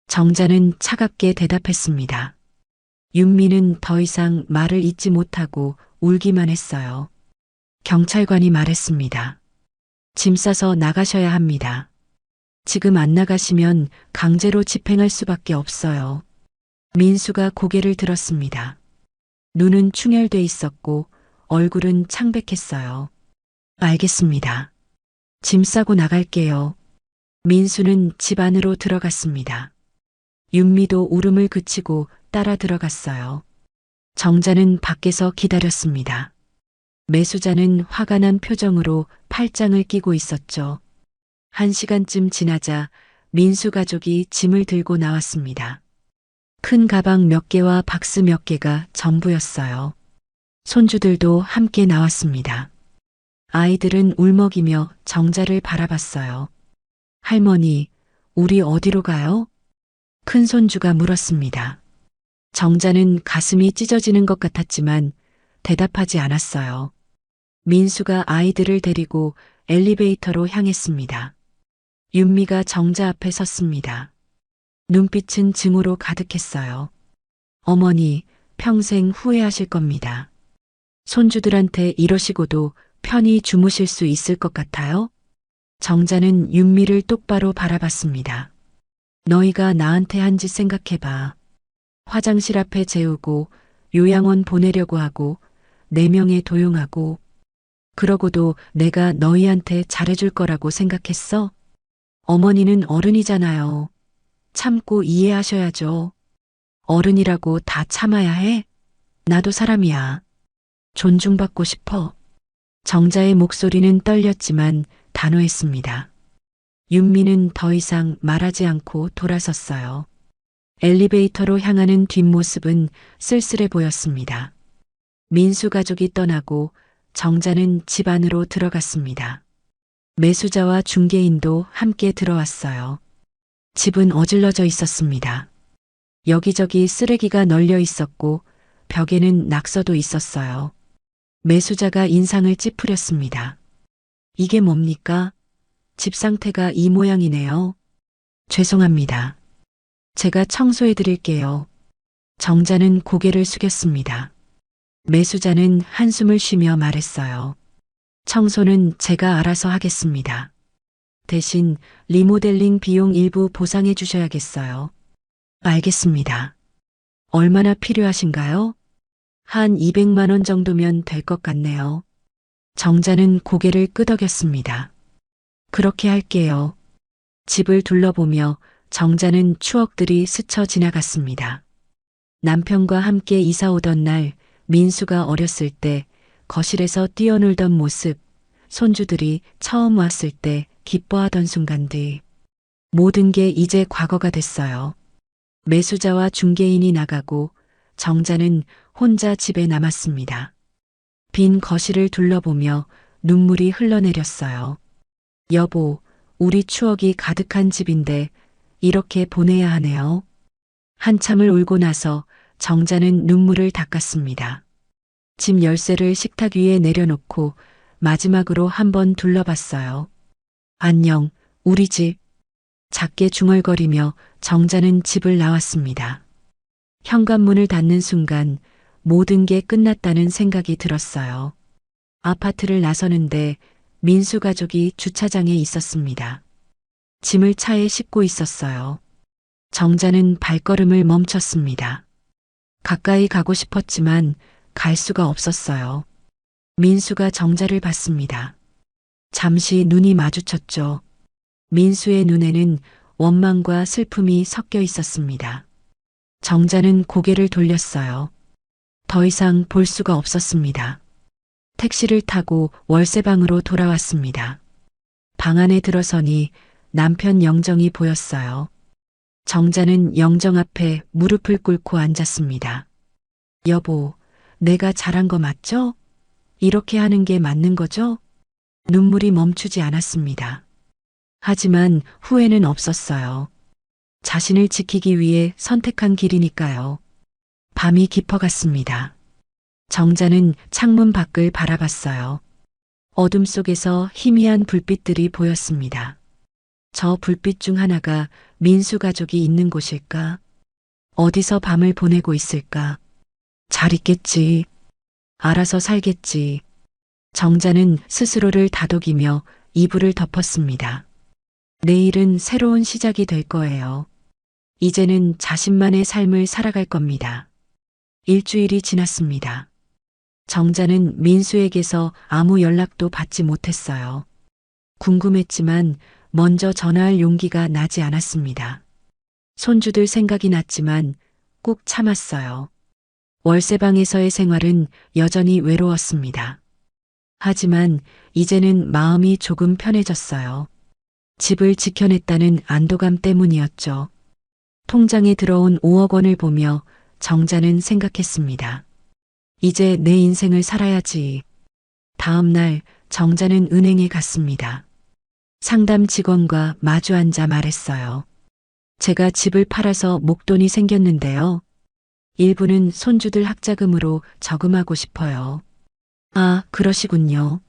정자는 차갑게 대답했습니다. 윤미는 더 이상 말을 잇지 못하고 울기만 했어요. 경찰관이 말했습니다. 짐 싸서 나가셔야 합니다. 지금 안 나가시면 강제로 집행할 수밖에 없어요. 민수가 고개를 들었습니다. 눈은 충혈돼 있었고 얼굴은 창백했어요. 알겠습니다. 짐 싸고 나갈게요. 민수는 집 안으로 들어갔습니다. 윤미도 울음을 그치고 따라 들어갔어요. 정자는 밖에서 기다렸습니다. 매수자는 화가 난 표정으로 팔짱을 끼고 있었죠. 1시간쯤 지나자 민수 가족이 짐을 들고 나왔습니다. 큰 가방 몇 개와 박스 몇 개가 전부였어요. 손주들도 함께 나왔습니다. 아이들은 울먹이며 정자를 바라봤어요. 할머니, 우리 어디로 가요? 큰 손주가 물었습니다. 정자는 가슴이 찢어지는 것 같았지만 대답하지 않았어요. 민수가 아이들을 데리고 엘리베이터로 향했습니다. 윤미가 정자 앞에 섰습니다. 눈빛은 증오로 가득했어요. 어머니, 평생 후회하실 겁니다. 손주들한테 이러시고도 편히 주무실 수 있을 것 같아요? 정자는 윤미를 똑바로 바라봤습니다. 너희가 나한테 한 짓 생각해봐. 화장실 앞에 재우고 요양원 보내려고 하고 4명에 도용하고 그러고도 내가 너희한테 잘해줄 거라고 생각했어? 어머니는 어른이잖아요. 참고 이해하셔야죠. 어른이라고 다 참아야 해? 나도 사람이야. 존중받고 싶어. 정자의 목소리는 떨렸지만 단호했습니다. 윤미는 더 이상 말하지 않고 돌아섰어요. 엘리베이터로 향하는 뒷모습은 쓸쓸해 보였습니다. 민수 가족이 떠나고 정자는 집 안으로 들어갔습니다. 매수자와 중개인도 함께 들어왔어요. 집은 어질러져 있었습니다. 여기저기 쓰레기가 널려 있었고 벽에는 낙서도 있었어요. 매수자가 인상을 찌푸렸습니다. 이게 뭡니까? 집 상태가 이 모양이네요. 죄송합니다. 제가 청소해 드릴게요. 정자는 고개를 숙였습니다. 매수자는 한숨을 쉬며 말했어요. 청소는 제가 알아서 하겠습니다. 대신 리모델링 비용 일부 보상해 주셔야겠어요. 알겠습니다. 얼마나 필요하신가요? 한 200만 원 정도면 될 것 같네요. 정자는 고개를 끄덕였습니다. 그렇게 할게요. 집을 둘러보며 정자는 추억들이 스쳐 지나갔습니다. 남편과 함께 이사 오던 날 민수가 어렸을 때 거실에서 뛰어놀던 모습, 손주들이 처음 왔을 때 기뻐하던 순간들. 모든 게 이제 과거가 됐어요. 매수자와 중개인이 나가고 정자는 혼자 집에 남았습니다. 빈 거실을 둘러보며 눈물이 흘러내렸어요. 여보, 우리 추억이 가득한 집인데 이렇게 보내야 하네요. 한참을 울고 나서 정자는 눈물을 닦았습니다. 집 열쇠를 식탁 위에 내려놓고 마지막으로 한번 둘러봤어요. 안녕, 우리 집. 작게 중얼거리며 정자는 집을 나왔습니다. 현관문을 닫는 순간 모든 게 끝났다는 생각이 들었어요. 아파트를 나서는데 민수 가족이 주차장에 있었습니다. 짐을 차에 싣고 있었어요. 정자는 발걸음을 멈췄습니다. 가까이 가고 싶었지만 갈 수가 없었어요. 민수가 정자를 봤습니다. 잠시 눈이 마주쳤죠. 민수의 눈에는 원망과 슬픔이 섞여 있었습니다. 정자는 고개를 돌렸어요. 더 이상 볼 수가 없었습니다. 택시를 타고 월세방으로 돌아왔습니다. 방 안에 들어서니 남편 영정이 보였어요. 정자는 영정 앞에 무릎을 꿇고 앉았습니다. 여보, 내가 잘한 거 맞죠? 이렇게 하는 게 맞는 거죠? 눈물이 멈추지 않았습니다. 하지만 후회는 없었어요. 자신을 지키기 위해 선택한 길이니까요. 밤이 깊어갔습니다. 정자는 창문 밖을 바라봤어요. 어둠 속에서 희미한 불빛들이 보였습니다. 저 불빛 중 하나가 민수 가족이 있는 곳일까? 어디서 밤을 보내고 있을까? 잘 있겠지. 알아서 살겠지. 정자는 스스로를 다독이며 이불을 덮었습니다. 내일은 새로운 시작이 될 거예요. 이제는 자신만의 삶을 살아갈 겁니다. 일주일이 지났습니다. 정자는 민수에게서 아무 연락도 받지 못했어요. 궁금했지만 먼저 전화할 용기가 나지 않았습니다. 손주들 생각이 났지만 꾹 참았어요. 월세방에서의 생활은 여전히 외로웠습니다. 하지만 이제는 마음이 조금 편해졌어요. 집을 지켜냈다는 안도감 때문이었죠. 통장에 들어온 5억 원을 보며 정자는 생각했습니다. 이제 내 인생을 살아야지. 다음 날 정자는 은행에 갔습니다. 상담 직원과 마주 앉아 말했어요. 제가 집을 팔아서 목돈이 생겼는데요. 일부는 손주들 학자금으로 저금하고 싶어요. 아, 그러시군요.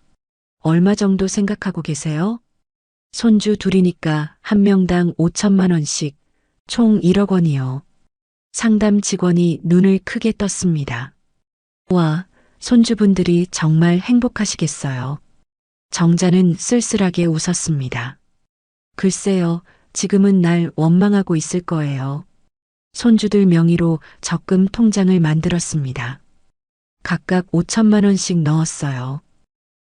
얼마 정도 생각하고 계세요? 손주 둘이니까 한 명당 5천만 원씩, 총 1억 원이요. 상담 직원이 눈을 크게 떴습니다. 와, 손주분들이 정말 행복하시겠어요. 정자는 쓸쓸하게 웃었습니다. 글쎄요, 지금은 날 원망하고 있을 거예요. 손주들 명의로 적금 통장을 만들었습니다. 각각 5천만 원씩 넣었어요.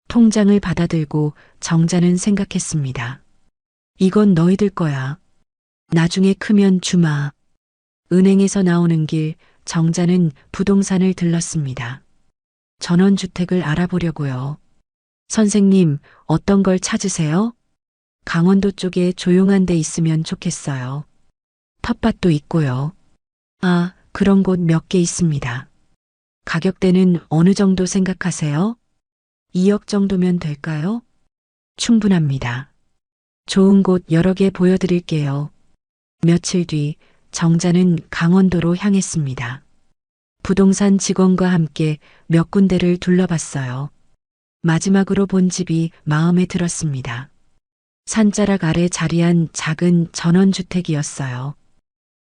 통장을 받아들고 정자는 생각했습니다. 이건 너희들 거야. 나중에 크면 주마. 은행에서 나오는 길 정자는 부동산을 들렀습니다. 전원주택을 알아보려고요. 선생님, 어떤 걸 찾으세요? 강원도 쪽에 조용한 데 있으면 좋겠어요. 텃밭도 있고요. 아, 그런 곳 몇 개 있습니다. 가격대는 어느 정도 생각하세요? 2억 정도면 될까요? 충분합니다. 좋은 곳 여러 개 보여드릴게요. 며칠 뒤 정자는 강원도로 향했습니다. 부동산 직원과 함께 몇 군데를 둘러봤어요. 마지막으로 본 집이 마음에 들었습니다. 산자락 아래 자리한 작은 전원주택이었어요.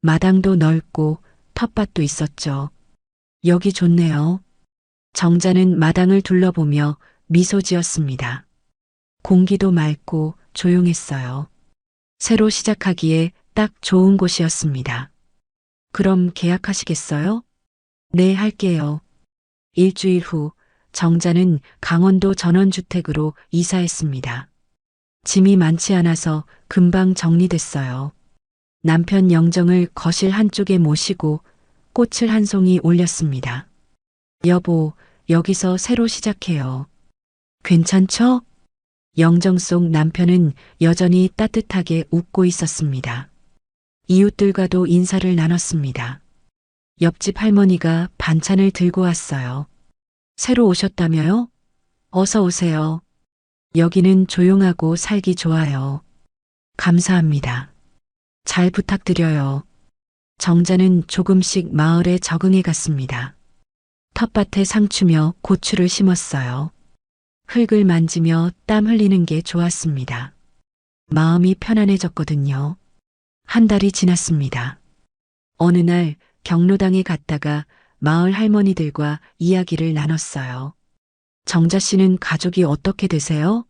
마당도 넓고 텃밭도 있었죠. 여기 좋네요. 정자는 마당을 둘러보며 미소 지었습니다. 공기도 맑고 조용했어요. 새로 시작하기에 딱 좋은 곳이었습니다. 그럼 계약하시겠어요? 네, 할게요. 일주일 후 정자는 강원도 전원주택으로 이사했습니다. 짐이 많지 않아서 금방 정리됐어요. 남편 영정을 거실 한쪽에 모시고 꽃을 한 송이 올렸습니다. 여보, 여기서 새로 시작해요. 괜찮죠? 영정 속 남편은 여전히 따뜻하게 웃고 있었습니다. 이웃들과도 인사를 나눴습니다. 옆집 할머니가 반찬을 들고 왔어요. 새로 오셨다며요? 어서 오세요. 여기는 조용하고 살기 좋아요. 감사합니다. 잘 부탁드려요. 정자는 조금씩 마을에 적응해 갔습니다. 텃밭에 상추며 고추를 심었어요. 흙을 만지며 땀 흘리는 게 좋았습니다. 마음이 편안해졌거든요. 한 달이 지났습니다. 어느 날 경로당에 갔다가 마을 할머니들과 이야기를 나눴어요. 정자 씨는 가족이 어떻게 되세요?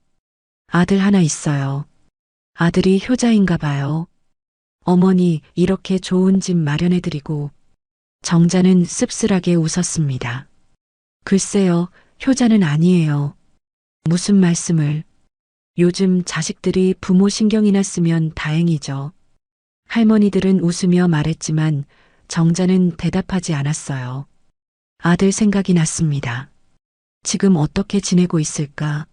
아들 하나 있어요. 아들이 효자인가 봐요. 어머니 이렇게 좋은 집 마련해드리고. 정자는 씁쓸하게 웃었습니다. 글쎄요, 효자는 아니에요. 무슨 말씀을. 요즘 자식들이 부모 신경이나 쓰면 다행이죠. 할머니들은 웃으며 말했지만 정자는 대답하지 않았어요. 아들 생각이 났습니다. 지금 어떻게 지내고 있을까?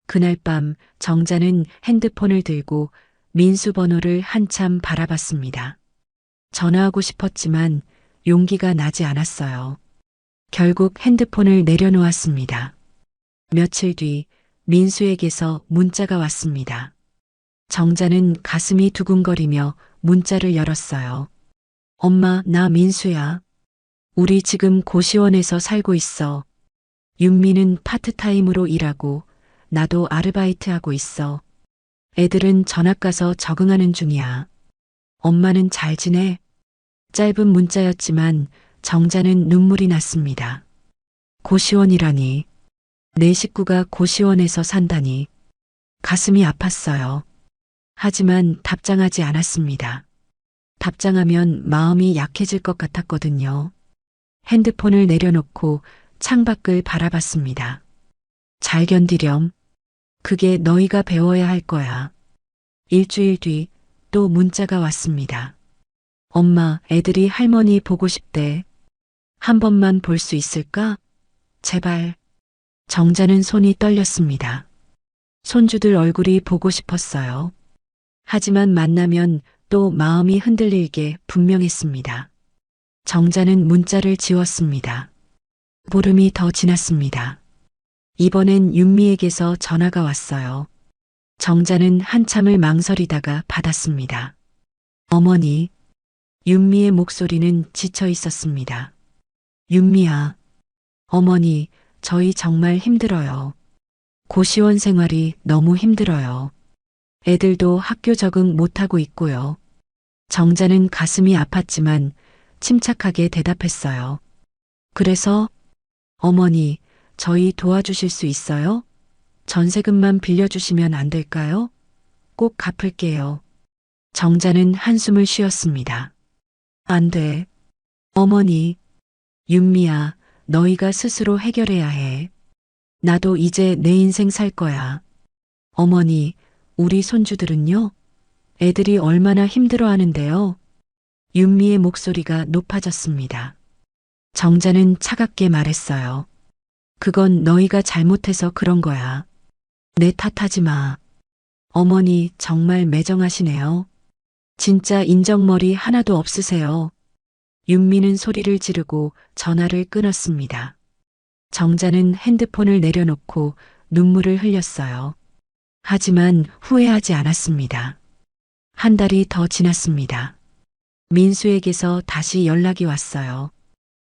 그날 밤 정자는 핸드폰을 들고 민수 번호를 한참 바라봤습니다. 전화하고 싶었지만 용기가 나지 않았어요. 결국 핸드폰을 내려놓았습니다. 며칠 뒤 민수에게서 문자가 왔습니다. 정자는 가슴이 두근거리며 문자를 열었어요. 엄마, 나 민수야. 우리 지금 고시원에서 살고 있어. 윤미는 파트타임으로 일하고 나도 아르바이트 하고 있어. 애들은 전학 가서 적응하는 중이야. 엄마는 잘 지내? 짧은 문자였지만 정자는 눈물이 났습니다. 고시원이라니. 내 식구가 고시원에서 산다니. 가슴이 아팠어요. 하지만 답장하지 않았습니다. 답장하면 마음이 약해질 것 같았거든요. 핸드폰을 내려놓고 창밖을 바라봤습니다. 잘 견디렴. 그게 너희가 배워야 할 거야. 일주일 뒤 또 문자가 왔습니다. 엄마, 애들이 할머니 보고 싶대. 한 번만 볼 수 있을까? 제발. 정자는 손이 떨렸습니다. 손주들 얼굴이 보고 싶었어요. 하지만 만나면 또 마음이 흔들릴 게 분명했습니다. 정자는 문자를 지웠습니다. 보름이 더 지났습니다. 이번엔 윤미에게서 전화가 왔어요. 정자는 한참을 망설이다가 받았습니다. 어머니. 윤미의 목소리는 지쳐 있었습니다. 윤미야. 어머니, 저희 정말 힘들어요. 고시원 생활이 너무 힘들어요. 애들도 학교 적응 못하고 있고요. 정자는 가슴이 아팠지만 침착하게 대답했어요. 그래서 어머니, 저희 도와주실 수 있어요? 전세금만 빌려주시면 안 될까요? 꼭 갚을게요. 정자는 한숨을 쉬었습니다. 안 돼. 어머니. 윤미야, 너희가 스스로 해결해야 해. 나도 이제 내 인생 살 거야. 어머니, 우리 손주들은요? 애들이 얼마나 힘들어 하는데요? 윤미의 목소리가 높아졌습니다. 정자는 차갑게 말했어요. 그건 너희가 잘못해서 그런 거야. 내 탓하지 마. 어머니 정말 매정하시네요. 진짜 인정머리 하나도 없으세요. 윤미는 소리를 지르고 전화를 끊었습니다. 정자는 핸드폰을 내려놓고 눈물을 흘렸어요. 하지만 후회하지 않았습니다. 한 달이 더 지났습니다. 민수에게서 다시 연락이 왔어요.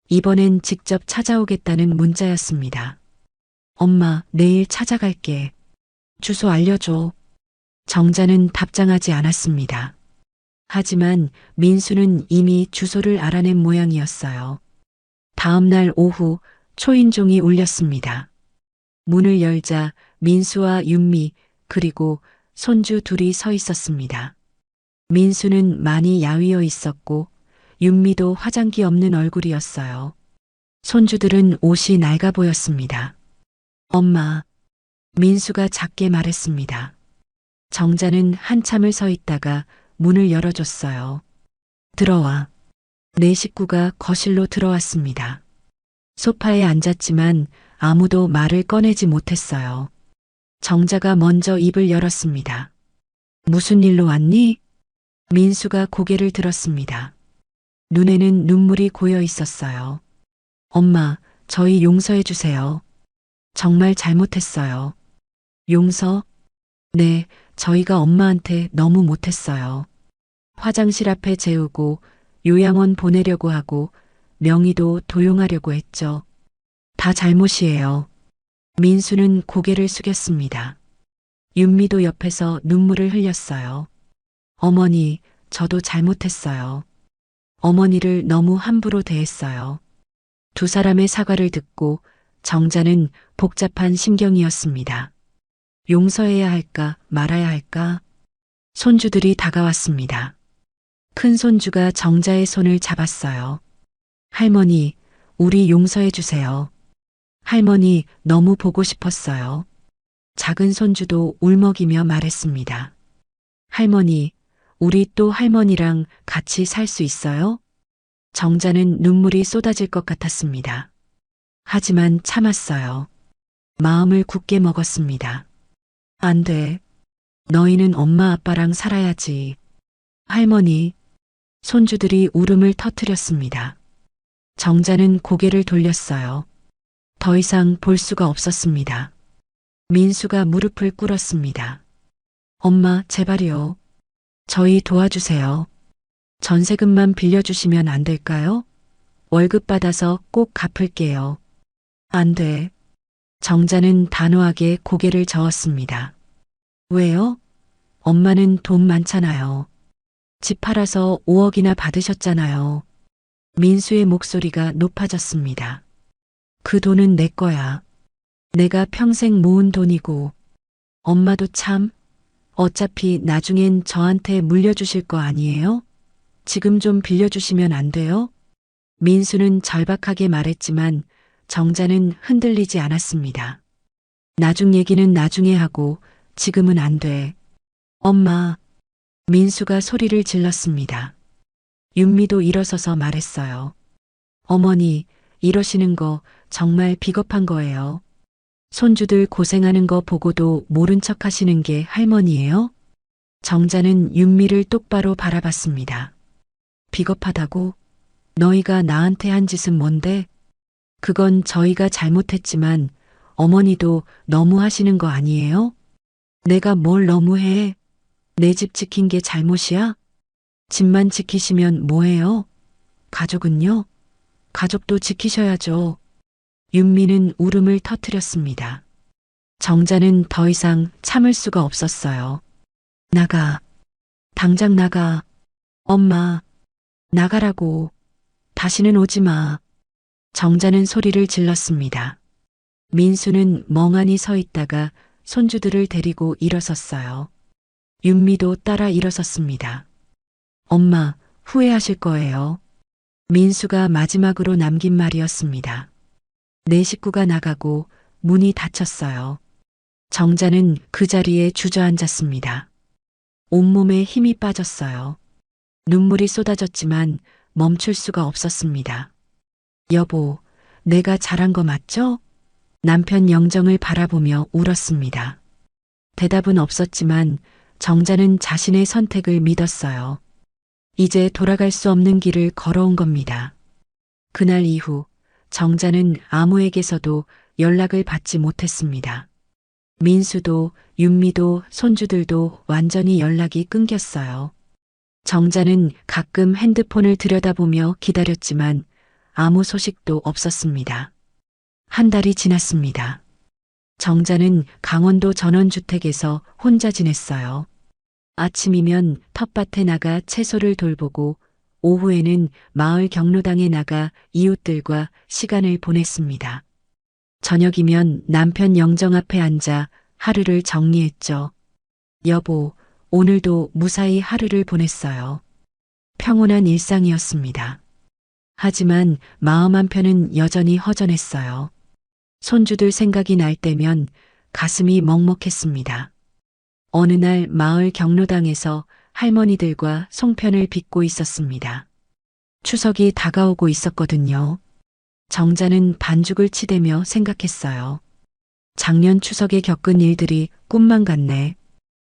이번엔 직접 찾아오겠다는 문자였습니다. 엄마, 내일 찾아갈게. 주소 알려줘. 정자는 답장하지 않았습니다. 하지만 민수는 이미 주소를 알아낸 모양이었어요. 다음 날 오후 초인종이 울렸습니다. 문을 열자 민수와 윤미 그리고 손주 둘이 서 있었습니다. 민수는 많이 야위어 있었고 윤미도 화장기 없는 얼굴이었어요. 손주들은 옷이 낡아 보였습니다. 엄마. 민수가 작게 말했습니다. 정자는 한참을 서 있다가 문을 열어줬어요. 들어와. 내 식구가 거실로 들어왔습니다. 소파에 앉았지만 아무도 말을 꺼내지 못했어요. 정자가 먼저 입을 열었습니다. 무슨 일로 왔니? 민수가 고개를 들었습니다. 눈에는 눈물이 고여 있었어요. 엄마, 저희 용서해 주세요. 정말 잘못했어요. 용서? 네, 저희가 엄마한테 너무 못했어요. 화장실 앞에 재우고 요양원 보내려고 하고 명의도 도용하려고 했죠. 다 잘못이에요. 민수는 고개를 숙였습니다. 윤미도 옆에서 눈물을 흘렸어요. 어머니, 저도 잘못했어요. 어머니를 너무 함부로 대했어요. 두 사람의 사과를 듣고 정자는 복잡한 심경이었습니다. 용서해야 할까 말아야 할까? 손주들이 다가왔습니다. 큰 손주가 정자의 손을 잡았어요. 할머니, 우리 용서해 주세요. 할머니 너무 보고 싶었어요. 작은 손주도 울먹이며 말했습니다. 할머니, 우리 또 할머니랑 같이 살 수 있어요? 정자는 눈물이 쏟아질 것 같았습니다. 하지만 참았어요. 마음을 굳게 먹었습니다. 안 돼. 너희는 엄마 아빠랑 살아야지. 할머니, 손주들이 울음을 터뜨렸습니다. 정자는 고개를 돌렸어요. 더 이상 볼 수가 없었습니다. 민수가 무릎을 꿇었습니다. 엄마, 제발요. 저희 도와주세요. 전세금만 빌려주시면 안 될까요? 월급 받아서 꼭 갚을게요. 안 돼. 정자는 단호하게 고개를 저었습니다. 왜요? 엄마는 돈 많잖아요. 집 팔아서 5억이나 받으셨잖아요. 민수의 목소리가 높아졌습니다. 그 돈은 내 거야. 내가 평생 모은 돈이고, 엄마도 참, 어차피 나중엔 저한테 물려주실 거 아니에요? 지금 좀 빌려주시면 안 돼요? 민수는 절박하게 말했지만 정자는 흔들리지 않았습니다. 나중 얘기는 나중에 하고 지금은 안 돼. 엄마. 민수가 소리를 질렀습니다. 윤미도 일어서서 말했어요. 어머니, 이러시는 거 정말 비겁한 거예요. 손주들 고생하는 거 보고도 모른 척 하시는 게 할머니예요? 정자는 윤미를 똑바로 바라봤습니다. 비겁하다고? 너희가 나한테 한 짓은 뭔데? 그건 저희가 잘못했지만 어머니도 너무 하시는 거 아니에요? 내가 뭘 너무해? 내 집 지킨 게 잘못이야? 집만 지키시면 뭐해요? 가족은요? 가족도 지키셔야죠. 윤미는 울음을 터뜨렸습니다. 정자는 더 이상 참을 수가 없었어요. 나가. 당장 나가. 엄마. 나가라고. 다시는 오지 마. 정자는 소리를 질렀습니다. 민수는 멍하니 서 있다가 손주들을 데리고 일어섰어요. 윤미도 따라 일어섰습니다. 엄마, 후회하실 거예요. 민수가 마지막으로 남긴 말이었습니다. 내 식구가 나가고 문이 닫혔어요. 정자는 그 자리에 주저앉았습니다. 온몸에 힘이 빠졌어요. 눈물이 쏟아졌지만 멈출 수가 없었습니다. 여보, 내가 잘한 거 맞죠? 남편 영정을 바라보며 울었습니다. 대답은 없었지만 정자는 자신의 선택을 믿었어요. 이제 돌아갈 수 없는 길을 걸어온 겁니다. 그날 이후 정자는 아무에게서도 연락을 받지 못했습니다. 민수도 윤미도 손주들도 완전히 연락이 끊겼어요. 정자는 가끔 핸드폰을 들여다보며 기다렸지만 아무 소식도 없었습니다. 한 달이 지났습니다. 정자는 강원도 전원주택에서 혼자 지냈어요. 아침이면 텃밭에 나가 채소를 돌보고 오후에는 마을 경로당에 나가 이웃들과 시간을 보냈습니다. 저녁이면 남편 영정 앞에 앉아 하루를 정리했죠. 여보, 오늘도 무사히 하루를 보냈어요. 평온한 일상이었습니다. 하지만 마음 한편은 여전히 허전했어요. 손주들 생각이 날 때면 가슴이 먹먹했습니다. 어느 날 마을 경로당에서 할머니들과 송편을 빚고 있었습니다. 추석이 다가오고 있었거든요. 정자는 반죽을 치대며 생각했어요. 작년 추석에 겪은 일들이 꿈만 같네.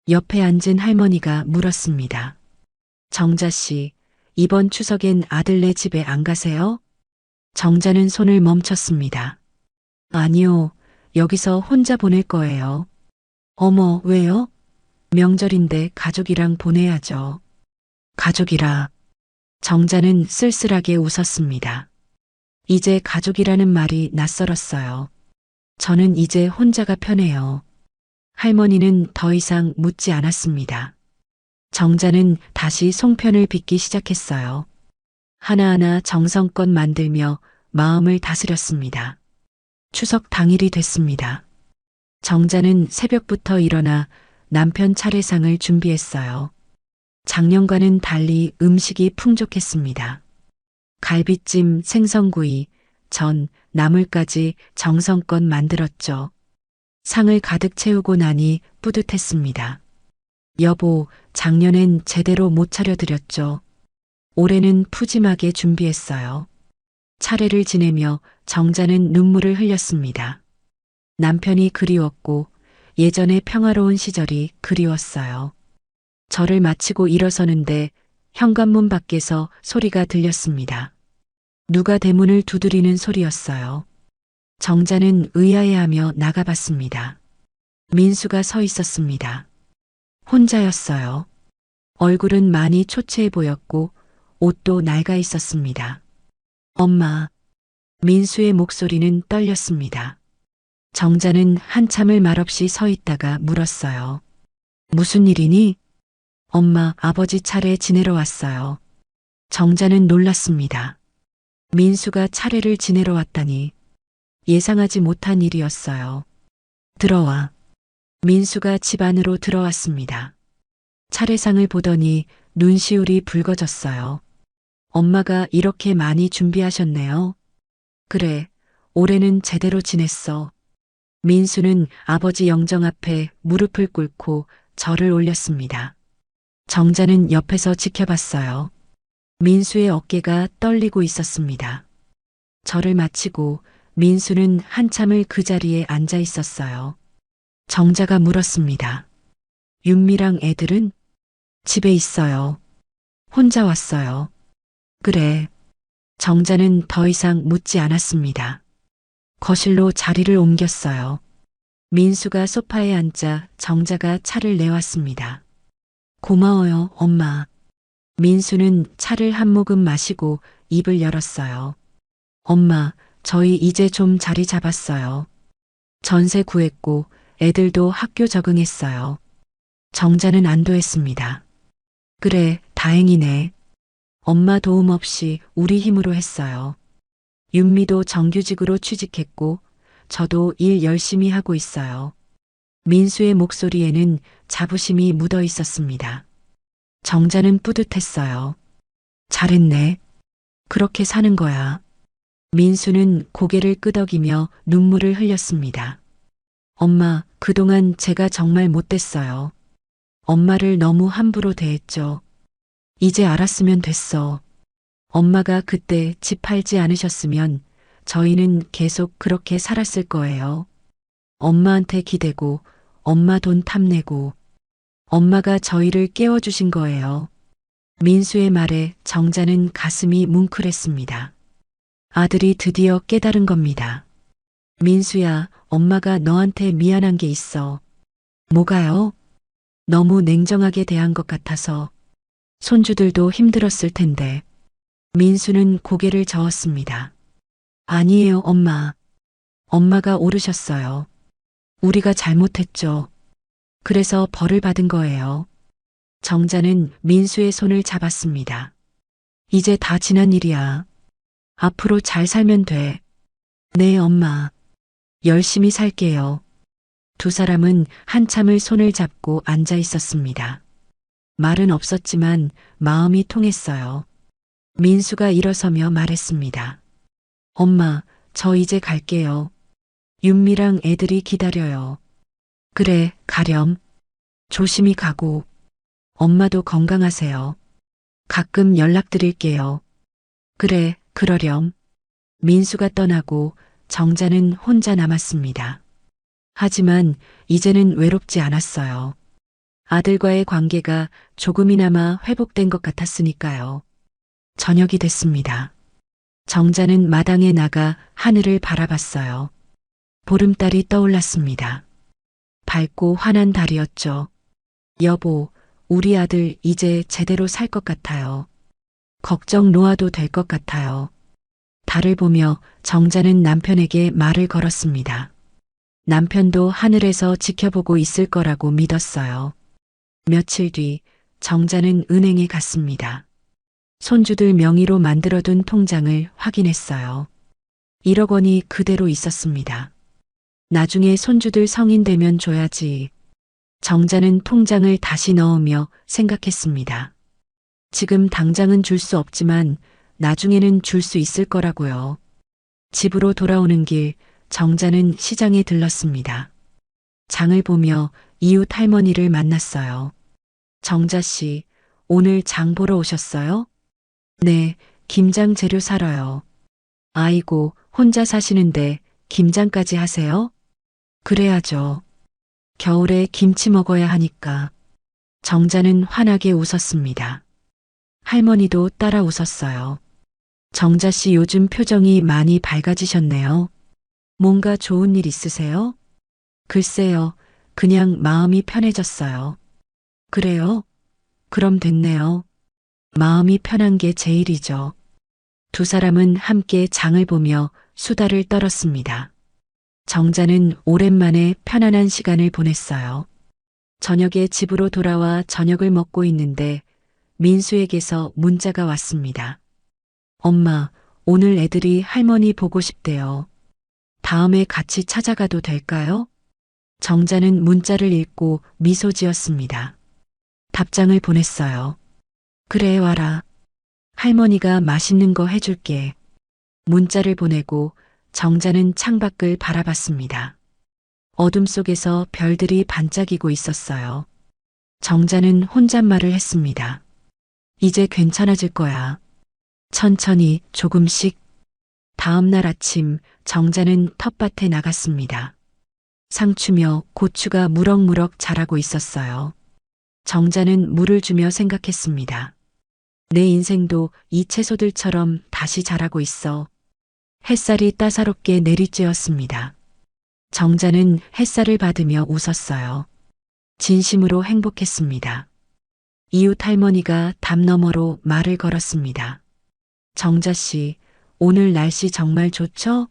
옆에 앉은 할머니가 물었습니다. 정자 씨, 이번 추석엔 아들네 집에 안 가세요? 정자는 손을 멈췄습니다. 아니요, 여기서 혼자 보낼 거예요. 어머, 왜요? 명절인데 가족이랑 보내야죠. 가족이라. 정자는 쓸쓸하게 웃었습니다. 이제 가족이라는 말이 낯설었어요. 저는 이제 혼자가 편해요. 할머니는 더 이상 묻지 않았습니다. 정자는 다시 송편을 빚기 시작했어요. 하나하나 정성껏 만들며 마음을 다스렸습니다. 추석 당일이 됐습니다. 정자는 새벽부터 일어나 남편 차례상을 준비했어요. 작년과는 달리 음식이 풍족했습니다. 갈비찜, 생선구이, 전, 나물까지 정성껏 만들었죠. 상을 가득 채우고 나니 뿌듯했습니다. 여보, 작년엔 제대로 못 차려드렸죠. 올해는 푸짐하게 준비했어요. 차례를 지내며 정자는 눈물을 흘렸습니다. 남편이 그리웠고 예전의 평화로운 시절이 그리웠어요. 절을 마치고 일어서는데 현관문 밖에서 소리가 들렸습니다. 누가 대문을 두드리는 소리였어요. 정자는 의아해하며 나가봤습니다. 민수가 서 있었습니다. 혼자였어요. 얼굴은 많이 초췌해 보였고 옷도 낡아 있었습니다. 엄마. 민수의 목소리는 떨렸습니다. 정자는 한참을 말없이 서 있다가 물었어요. 무슨 일이니? 엄마, 아버지 차례 지내러 왔어요. 정자는 놀랐습니다. 민수가 차례를 지내러 왔다니 예상하지 못한 일이었어요. 들어와. 민수가 집 안으로 들어왔습니다. 차례상을 보더니 눈시울이 붉어졌어요. 엄마가 이렇게 많이 준비하셨네요. 그래, 올해는 제대로 지냈어. 민수는 아버지 영정 앞에 무릎을 꿇고 절을 올렸습니다. 정자는 옆에서 지켜봤어요. 민수의 어깨가 떨리고 있었습니다. 절을 마치고 민수는 한참을 그 자리에 앉아 있었어요. 정자가 물었습니다. 윤미랑 애들은? 집에 있어요. 혼자 왔어요. 그래. 정자는 더 이상 묻지 않았습니다. 거실로 자리를 옮겼어요. 민수가 소파에 앉자 정자가 차를 내왔습니다. 고마워요, 엄마. 민수는 차를 한 모금 마시고 입을 열었어요. 엄마, 저희 이제 좀 자리 잡았어요. 전세 구했고 애들도 학교 적응했어요. 정자는 안도했습니다. 그래, 다행이네. 엄마 도움 없이 우리 힘으로 했어요. 윤미도 정규직으로 취직했고 저도 일 열심히 하고 있어요. 민수의 목소리에는 자부심이 묻어 있었습니다. 정자는 뿌듯했어요. 잘했네. 그렇게 사는 거야. 민수는 고개를 끄덕이며 눈물을 흘렸습니다. 엄마, 그동안 제가 정말 못됐어요. 엄마를 너무 함부로 대했죠. 이제 알았으면 됐어. 엄마가 그때 집 팔지 않으셨으면 저희는 계속 그렇게 살았을 거예요. 엄마한테 기대고, 엄마 돈 탐내고, 엄마가 저희를 깨워주신 거예요. 민수의 말에 정자는 가슴이 뭉클했습니다. 아들이 드디어 깨달은 겁니다. 민수야, 엄마가 너한테 미안한 게 있어. 뭐가요? 너무 냉정하게 대한 것 같아서. 손주들도 힘들었을 텐데. 민수는 고개를 저었습니다. 아니에요, 엄마. 엄마가 옳으셨어요. 우리가 잘못했죠. 그래서 벌을 받은 거예요. 정자는 민수의 손을 잡았습니다. 이제 다 지난 일이야. 앞으로 잘 살면 돼. 네, 엄마. 열심히 살게요. 두 사람은 한참을 손을 잡고 앉아 있었습니다. 말은 없었지만 마음이 통했어요. 민수가 일어서며 말했습니다. 엄마, 저 이제 갈게요. 윤미랑 애들이 기다려요. 그래, 가렴. 조심히 가고. 엄마도 건강하세요. 가끔 연락드릴게요. 그래, 그러렴. 민수가 떠나고 정자는 혼자 남았습니다. 하지만 이제는 외롭지 않았어요. 아들과의 관계가 조금이나마 회복된 것 같았으니까요. 저녁이 됐습니다. 정자는 마당에 나가 하늘을 바라봤어요. 보름달이 떠올랐습니다. 밝고 환한 달이었죠. 여보, 우리 아들 이제 제대로 살 것 같아요. 걱정 놓아도 될 것 같아요. 달을 보며 정자는 남편에게 말을 걸었습니다. 남편도 하늘에서 지켜보고 있을 거라고 믿었어요. 며칠 뒤 정자는 은행에 갔습니다. 손주들 명의로 만들어둔 통장을 확인했어요. 1억 원이 그대로 있었습니다. 나중에 손주들 성인 되면 줘야지. 정자는 통장을 다시 넣으며 생각했습니다. 지금 당장은 줄 수 없지만 나중에는 줄 수 있을 거라고요. 집으로 돌아오는 길 정자는 시장에 들렀습니다. 장을 보며 이웃 할머니를 만났어요. 정자 씨, 오늘 장 보러 오셨어요? 네, 김장 재료 사러요. 아이고, 혼자 사시는데 김장까지 하세요? 그래야죠. 겨울에 김치 먹어야 하니까. 정자는 환하게 웃었습니다. 할머니도 따라 웃었어요. 정자 씨 요즘 표정이 많이 밝아지셨네요. 뭔가 좋은 일 있으세요? 글쎄요, 그냥 마음이 편해졌어요. 그래요? 그럼 됐네요. 마음이 편한 게 제일이죠. 두 사람은 함께 장을 보며 수다를 떨었습니다. 정자는 오랜만에 편안한 시간을 보냈어요. 저녁에 집으로 돌아와 저녁을 먹고 있는데 민수에게서 문자가 왔습니다. 엄마, 오늘 애들이 할머니 보고 싶대요. 다음에 같이 찾아가도 될까요? 정자는 문자를 읽고 미소 지었습니다. 답장을 보냈어요. 그래, 와라. 할머니가 맛있는 거 해줄게. 문자를 보내고 정자는 창밖을 바라봤습니다. 어둠 속에서 별들이 반짝이고 있었어요. 정자는 혼잣말을 했습니다. 이제 괜찮아질 거야. 천천히 조금씩. 다음 날 아침 정자는 텃밭에 나갔습니다. 상추며 고추가 무럭무럭 자라고 있었어요. 정자는 물을 주며 생각했습니다. 내 인생도 이 채소들처럼 다시 자라고 있어. 햇살이 따사롭게 내리쬐었습니다. 정자는 햇살을 받으며 웃었어요. 진심으로 행복했습니다. 이웃 할머니가 담 너머로 말을 걸었습니다. 정자 씨, 오늘 날씨 정말 좋죠?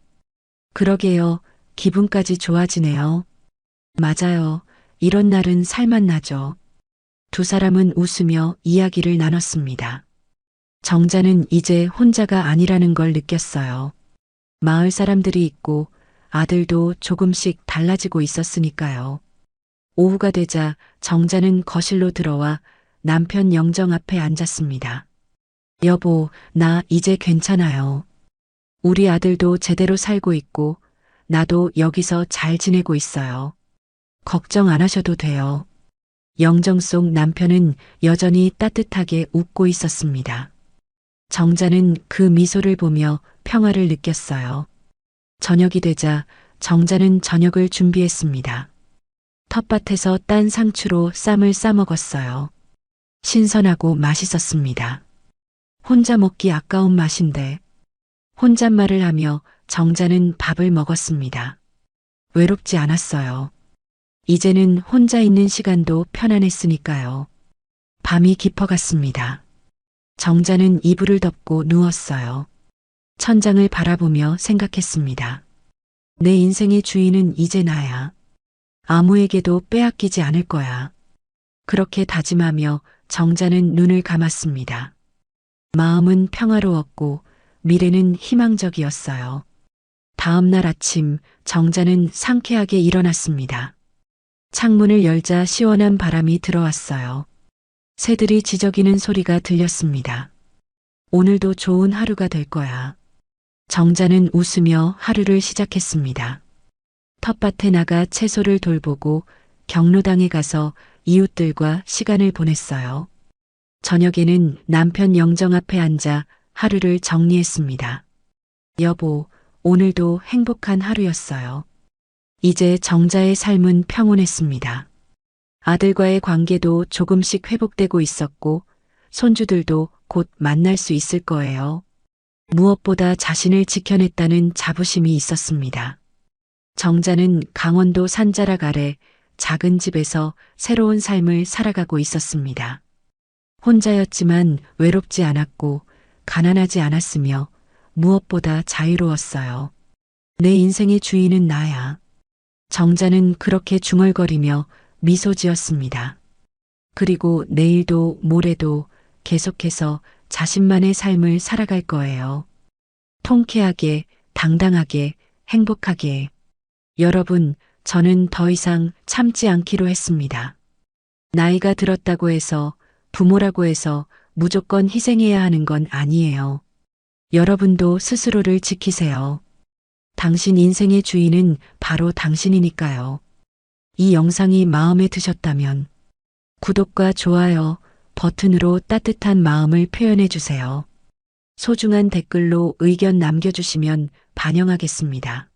그러게요. 기분까지 좋아지네요. 맞아요. 이런 날은 살맛 나죠. 두 사람은 웃으며 이야기를 나눴습니다. 정자는 이제 혼자가 아니라는 걸 느꼈어요. 마을 사람들이 있고 아들도 조금씩 달라지고 있었으니까요. 오후가 되자 정자는 거실로 들어와 남편 영정 앞에 앉았습니다. 여보, 나 이제 괜찮아요. 우리 아들도 제대로 살고 있고 나도 여기서 잘 지내고 있어요. 걱정 안 하셔도 돼요. 영정 속 남편은 여전히 따뜻하게 웃고 있었습니다. 정자는 그 미소를 보며 평화를 느꼈어요. 저녁이 되자 정자는 저녁을 준비했습니다. 텃밭에서 딴 상추로 쌈을 싸 먹었어요. 신선하고 맛있었습니다. 혼자 먹기 아까운 맛인데. 혼잣말을 하며 정자는 밥을 먹었습니다. 외롭지 않았어요. 이제는 혼자 있는 시간도 편안했으니까요. 밤이 깊어갔습니다. 정자는 이불을 덮고 누웠어요. 천장을 바라보며 생각했습니다. 내 인생의 주인은 이제 나야. 아무에게도 빼앗기지 않을 거야. 그렇게 다짐하며 정자는 눈을 감았습니다. 마음은 평화로웠고 미래는 희망적이었어요. 다음 날 아침 정자는 상쾌하게 일어났습니다. 창문을 열자 시원한 바람이 들어왔어요. 새들이 지저귀는 소리가 들렸습니다. 오늘도 좋은 하루가 될 거야. 정자는 웃으며 하루를 시작했습니다. 텃밭에 나가 채소를 돌보고 경로당에 가서 이웃들과 시간을 보냈어요. 저녁에는 남편 영정 앞에 앉아 하루를 정리했습니다. 여보, 오늘도 행복한 하루였어요. 이제 정자의 삶은 평온했습니다. 아들과의 관계도 조금씩 회복되고 있었고 손주들도 곧 만날 수 있을 거예요. 무엇보다 자신을 지켜냈다는 자부심이 있었습니다. 정자는 강원도 산자락 아래 작은 집에서 새로운 삶을 살아가고 있었습니다. 혼자였지만 외롭지 않았고 가난하지 않았으며 무엇보다 자유로웠어요. 내 인생의 주인은 나야. 정자는 그렇게 중얼거리며 미소 지었습니다. 그리고 내일도 모레도 계속해서 자신만의 삶을 살아갈 거예요. 통쾌하게, 당당하게, 행복하게. 여러분, 저는 더 이상 참지 않기로 했습니다. 나이가 들었다고 해서, 부모라고 해서 무조건 희생해야 하는 건 아니에요. 여러분도 스스로를 지키세요. 당신 인생의 주인은 바로 당신이니까요. 이 영상이 마음에 드셨다면 구독과 좋아요 버튼으로 따뜻한 마음을 표현해 주세요. 소중한 댓글로 의견 남겨주시면 반영하겠습니다.